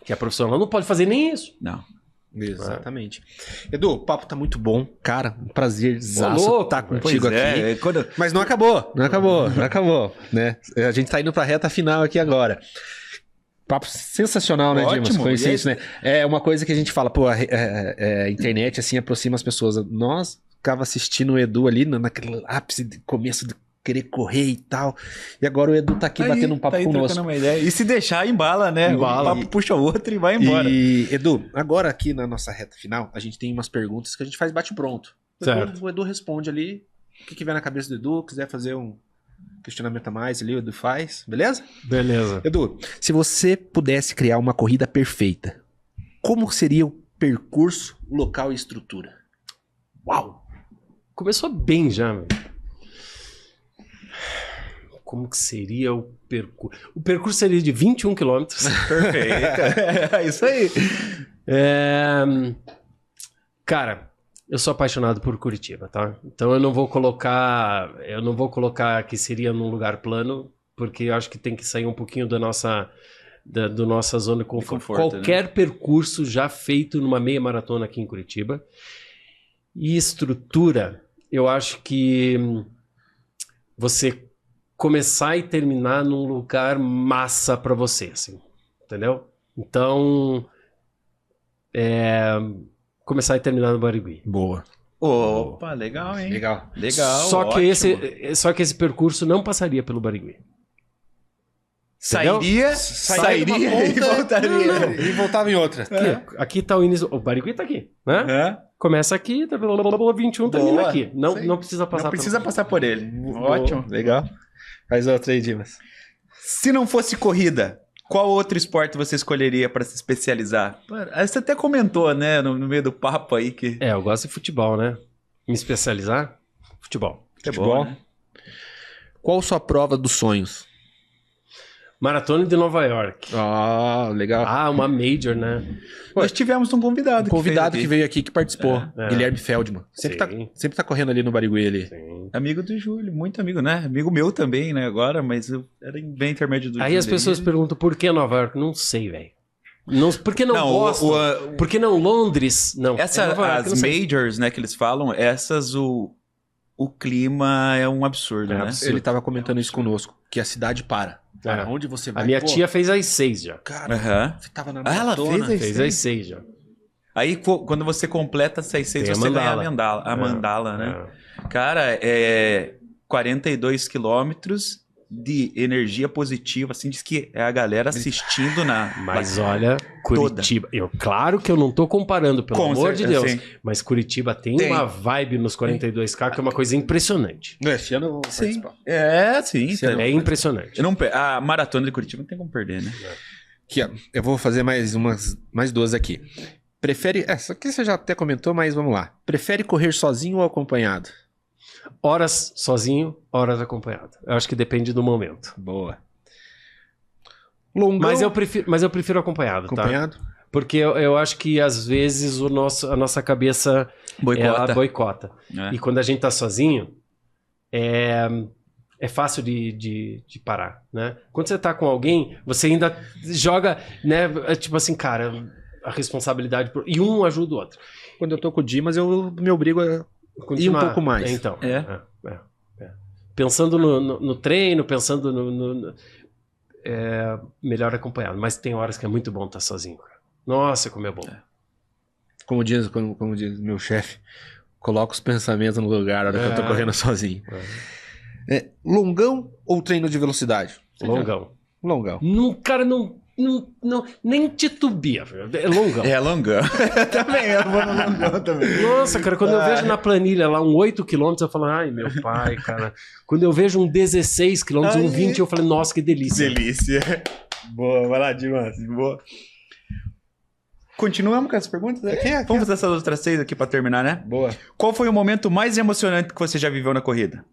Que a profissional não pode fazer nem isso. Não. Exatamente. Edu, o papo tá muito bom. Cara, um prazer estar contigo aqui. Mas não acabou, né? A gente tá indo pra reta final aqui agora. Papo sensacional, né, Dimas? Conhecer isso, né? É uma coisa que a gente fala, a internet assim aproxima as pessoas. Nós ficava assistindo o Edu ali naquele ápice de começo de querer correr e tal. E agora o Edu tá aqui batendo um papo conosco. Uma ideia. E se deixar, embala, né? Embala. O papo puxa o outro e vai embora. E, Edu, agora aqui na nossa reta final, a gente tem umas perguntas que a gente faz bate-pronto. O Edu responde ali o que vier na cabeça do Edu. Quiser fazer um questionamento a mais ali, o Edu faz. Beleza? Beleza. Edu, se você pudesse criar uma corrida perfeita, como seria o percurso, local e estrutura? Uau! Começou bem já, meu. Como que seria o percurso? O percurso seria de 21 quilômetros. Perfeito. É isso aí. Cara, eu sou apaixonado por Curitiba, tá? Então eu não vou colocar que seria num lugar plano, porque eu acho que tem que sair um pouquinho da nossa zona de conforto. Qualquer percurso já feito numa meia maratona aqui em Curitiba. E estrutura, eu acho que você começar e terminar num lugar massa pra você, assim, entendeu? Então, começar e terminar no Barigui. Boa. Opa, legal, hein? Legal. Legal, Só que ótimo. esse percurso não passaria pelo Barigui. Sairia Sairia e voltaria. E voltava em outra. Aqui tá o início. O Barigui tá aqui, né? Aham. Começa aqui, 21 termina Boa. aqui. Não precisa passar Não precisa pelo- passar por ele. Ótimo. Legal. Faz outra aí, Dimas. Se não fosse corrida, qual outro esporte você escolheria para se especializar? Você até comentou, né, no meio do papo aí que Eu gosto de futebol, né? Me especializar? Futebol. é Futebol. bom, né? Qual sua prova dos sonhos? Maratona de Nova York. Ah, legal. Ah, uma major, né? Nós tivemos um convidado. Um convidado que fez aqui. veio aqui que participou, É. Guilherme Feldman. Sim. Sempre tá correndo ali no Barigui ali. Sim. Amigo do Júlio, muito amigo, né? Amigo meu também, né? Agora, mas eu era bem intermédio do Aí Júlio. as pessoas perguntam por que Nova York? Não sei, velho. Por que não, Não, Boston? o- Por que não Londres? Não. Essa, Nova York, as não sei. majors, né, que eles falam, o clima é um absurdo, É né? absurdo. Ele tava comentando isso conosco, que a cidade para. Cara, É. onde você vai? A minha Pô, tia fez às 6 já. Cara, Aham. você tava na Ah, ela maratona. fez Fez às 6 já. Aí, quando você completa 600, Tem a você ganha a mandala. mandala, né? É. Cara, 42 quilômetros de energia positiva, assim, diz que é a galera assistindo na... Mas olha, Curitiba. Claro que eu não tô comparando, pelo Com amor de certeza, Deus. sim. Mas Curitiba tem Tem. uma vibe nos 42K que é uma coisa impressionante. Esse ano eu vou Sim, participar. sim. Sim, então. É impressionante. Eu não pe- A maratona de Curitiba não tem como perder, né? Aqui, ó, eu vou fazer mais duas aqui. Prefere... Essa aqui você já até comentou, mas vamos lá. Prefere correr sozinho ou acompanhado? Horas sozinho, horas acompanhado. Eu acho que depende do momento. Boa. Longão Mas eu prefiro acompanhado, tá? acompanhado? Porque eu acho que às vezes a nossa cabeça ela boicota. É. E quando a gente tá sozinho, é fácil de parar, né? Quando você tá com alguém, você ainda joga, né? É tipo assim, cara, a responsabilidade... E um ajuda o outro. Quando eu tô com o Dimas, eu me obrigo a... Continuar. pouco mais. Então. É. Pensando no treino, pensando melhor acompanhado. Mas tem horas que é muito bom estar sozinho, cara. Nossa, como é bom. Como diz meu chefe, coloca os pensamentos no lugar na hora que eu tô correndo sozinho. Longão ou treino de velocidade? Longão. Longão. Cara, nem titubia. Velho. É longão. É longão. Também, eu vou no longão também. Nossa, cara, quando eu vejo na planilha lá um 8 km, eu falo, ai, meu pai, cara. Quando eu vejo um 16 km, um Ai. 20, eu falo, nossa, que delícia. Delícia. Boa, vai lá, Dimas. Boa. Continuamos com as perguntas? Vamos fazer essas outras 6 aqui pra terminar, né? Boa. Qual foi o momento mais emocionante que você já viveu na corrida?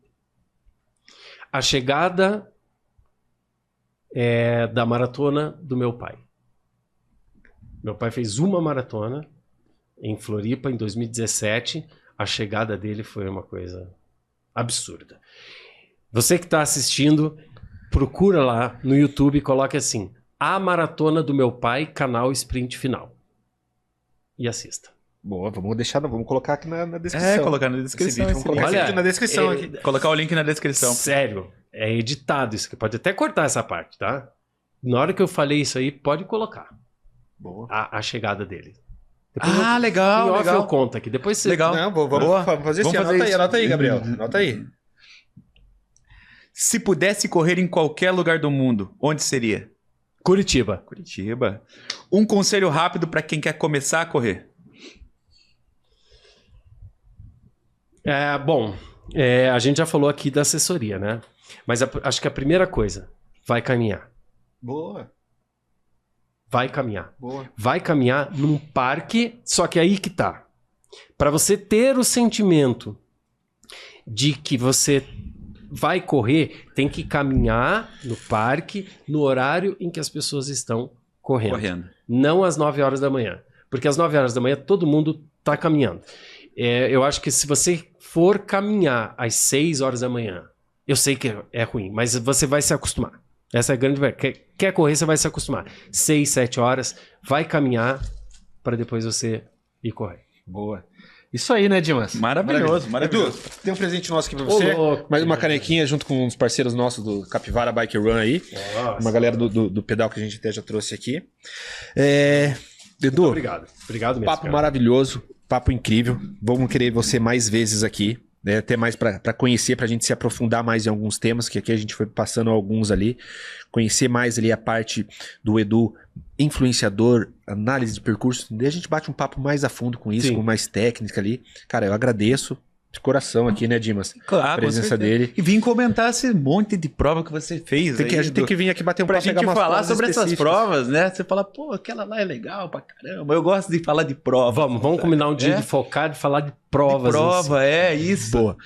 A chegada da maratona do meu pai. Meu pai fez uma maratona em Floripa em 2017. A chegada dele foi uma coisa absurda. Você que está assistindo, procura lá no YouTube e coloque assim: A Maratona do Meu Pai, canal Sprint Final. E assista. Boa, vamos colocar aqui na descrição. Colocar na Esse descrição. vídeo, vamos colocar Olha, esse aqui na descrição. aqui. Colocar o link na descrição. Sério, é editado isso aqui. Pode até cortar essa parte, tá? Na hora que eu falei isso aí, pode colocar Boa. a chegada dele. Depois Ah, em legal, off legal. eu conto aqui. Depois você... Legal. Não, vamos Boa. fazer Vamos isso. fazer isso. Anota aí, Gabriel. Anota aí. Se pudesse correr em qualquer lugar do mundo, onde seria? Curitiba. Curitiba. Um conselho rápido para quem quer começar a correr. A gente já falou aqui da assessoria, né? Mas acho que a primeira coisa, vai caminhar. Boa. Vai caminhar. Boa. Vai caminhar num parque, só que aí que tá. Para você ter o sentimento de que você vai correr, tem que caminhar no parque no horário em que as pessoas estão correndo. Não às 9 horas da manhã. Porque às 9 horas da manhã todo mundo tá caminhando. Eu acho que se você for caminhar às 6 horas da manhã, eu sei que é ruim, mas você vai se acostumar. Essa é a grande verdade. Quer correr, você vai se acostumar. 6, 7 horas, vai caminhar para depois você ir correr. Boa. Isso aí, né, Dimas? Maravilhoso, maravilhoso. Edu, tem um presente nosso aqui pra você. louco. Mais uma canequinha junto com uns parceiros nossos do Capivara Bike Run aí. Nossa. Uma galera do pedal que a gente até já trouxe aqui. Edu, Obrigado. Obrigado mesmo. papo cara. maravilhoso, papo incrível. Vamos querer você mais vezes aqui. Né, até mais para conhecer, pra gente se aprofundar mais em alguns temas, que aqui a gente foi passando alguns ali, conhecer mais ali a parte do Edu, influenciador, análise de percurso, daí a gente bate um papo mais a fundo com isso, Sim. com mais técnica ali. Cara, eu agradeço de coração aqui, né, Dimas? Claro, a presença com certeza. dele. E vim comentar esse monte de prova que você fez. A gente tem que vir aqui bater um pra papo, gente pegar umas falar provas sobre essas específicas. provas, né? Você fala, pô, aquela lá é legal pra caramba. Eu gosto de falar de prova. Vamos combinar um dia de focar, de falar de provas. Prova, é isso. Boa.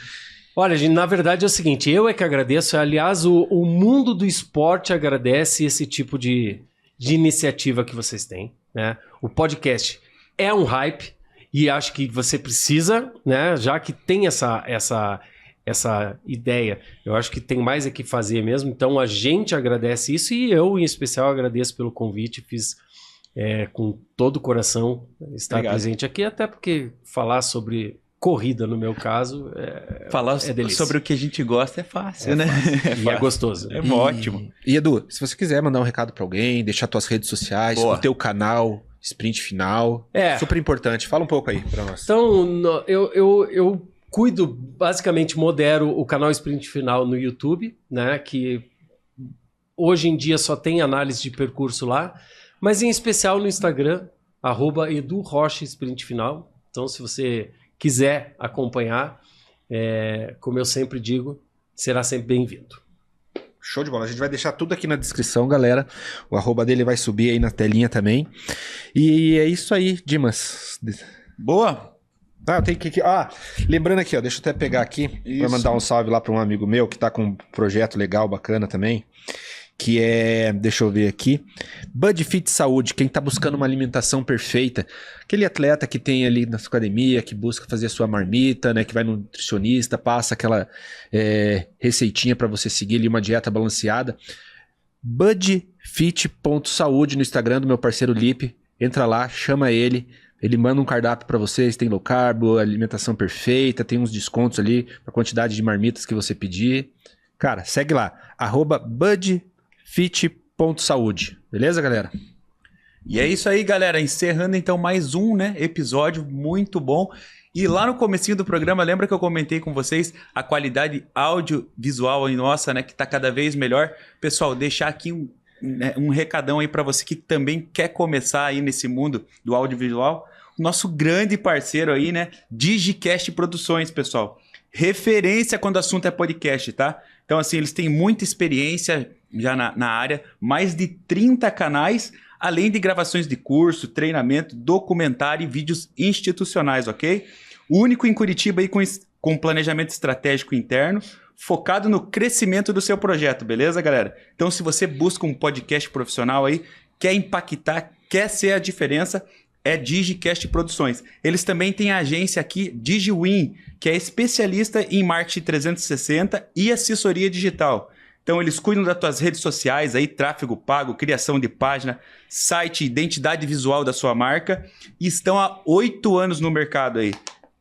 Olha, gente, na verdade é o seguinte, eu é que agradeço, aliás, o mundo do esporte agradece esse tipo de iniciativa que vocês têm, né? O podcast é um hype e acho que você precisa, né? Já que tem essa ideia, eu acho que tem mais a que fazer mesmo, então a gente agradece isso e eu, em especial, agradeço pelo convite, fiz com todo o coração estar Obrigado. presente aqui, até porque falar sobre corrida, no meu caso, Falar delícia. sobre o que a gente gosta é fácil, né? e é gostoso. É ótimo. E Edu, se você quiser mandar um recado pra alguém, deixar tuas redes sociais, Boa. o teu canal, Sprint Final, super importante. Fala um pouco aí pra nós. Então, eu cuido, basicamente modero o canal Sprint Final no YouTube, né? Que hoje em dia só tem análise de percurso lá, mas em especial no Instagram, @EduRocha_Sprint_Final. Então, se você quiser acompanhar, como eu sempre digo, será sempre bem-vindo. Show de bola. A gente vai deixar tudo aqui na descrição, galera. O arroba dele vai subir aí na telinha também. E é isso aí, Dimas. Boa. Eu tenho que... lembrando aqui, ó, deixa eu até pegar aqui para mandar um salve lá para um amigo meu que tá com um projeto legal, bacana também, que é, deixa eu ver aqui, Bud Fit Saúde, quem tá buscando uma alimentação perfeita, aquele atleta que tem ali na sua academia, que busca fazer a sua marmita, né, que vai no nutricionista, passa aquela receitinha para você seguir ali uma dieta balanceada, budfit.saúde no Instagram do meu parceiro Lipe, entra lá, chama ele manda um cardápio para vocês, tem low carb, alimentação perfeita, tem uns descontos ali pra quantidade de marmitas que você pedir. Cara, segue lá, @budfit.saúde, beleza, galera? E é isso aí, galera. Encerrando então mais um, episódio muito bom. E lá no comecinho do programa, lembra que eu comentei com vocês a qualidade audiovisual aí nossa, que tá cada vez melhor? Pessoal, deixar aqui um recadão aí para você que também quer começar aí nesse mundo do audiovisual. Nosso grande parceiro aí, Digicast Produções, pessoal. Referência quando o assunto é podcast, tá? Então, assim, eles têm muita experiência já na área, mais de 30 canais, além de gravações de curso, treinamento, documentário e vídeos institucionais, ok? O único em Curitiba aí com planejamento estratégico interno, focado no crescimento do seu projeto, beleza, galera? Então, se você busca um podcast profissional aí, quer impactar, quer ser a diferença, é Digicast Produções. Eles também têm a agência aqui, DigiWin, que é especialista em marketing 360 e assessoria digital. Então, eles cuidam das tuas redes sociais, aí, tráfego pago, criação de página, site, identidade visual da sua marca, e estão há 8 anos no mercado aí.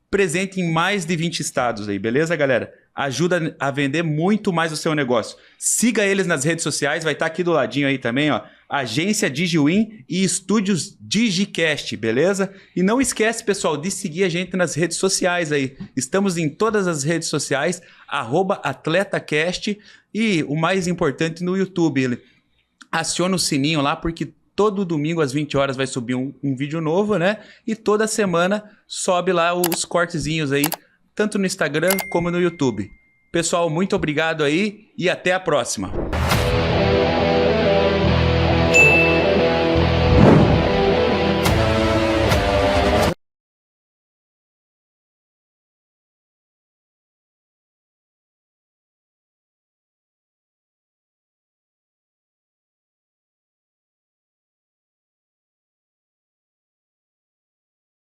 Presente em mais de 20 estados aí, beleza, galera? Ajuda a vender muito mais o seu negócio. Siga eles nas redes sociais, vai estar aqui do ladinho aí também, ó. Agência DigiWin e Estúdios Digicast, beleza? E não esquece, pessoal, de seguir a gente nas redes sociais aí. Estamos em todas as redes sociais, @AtletaCast e o mais importante no YouTube. Aciona o sininho lá, porque todo domingo às 20 horas vai subir um vídeo novo, E toda semana sobe lá os cortezinhos aí, tanto no Instagram como no YouTube. Pessoal, muito obrigado aí e até a próxima.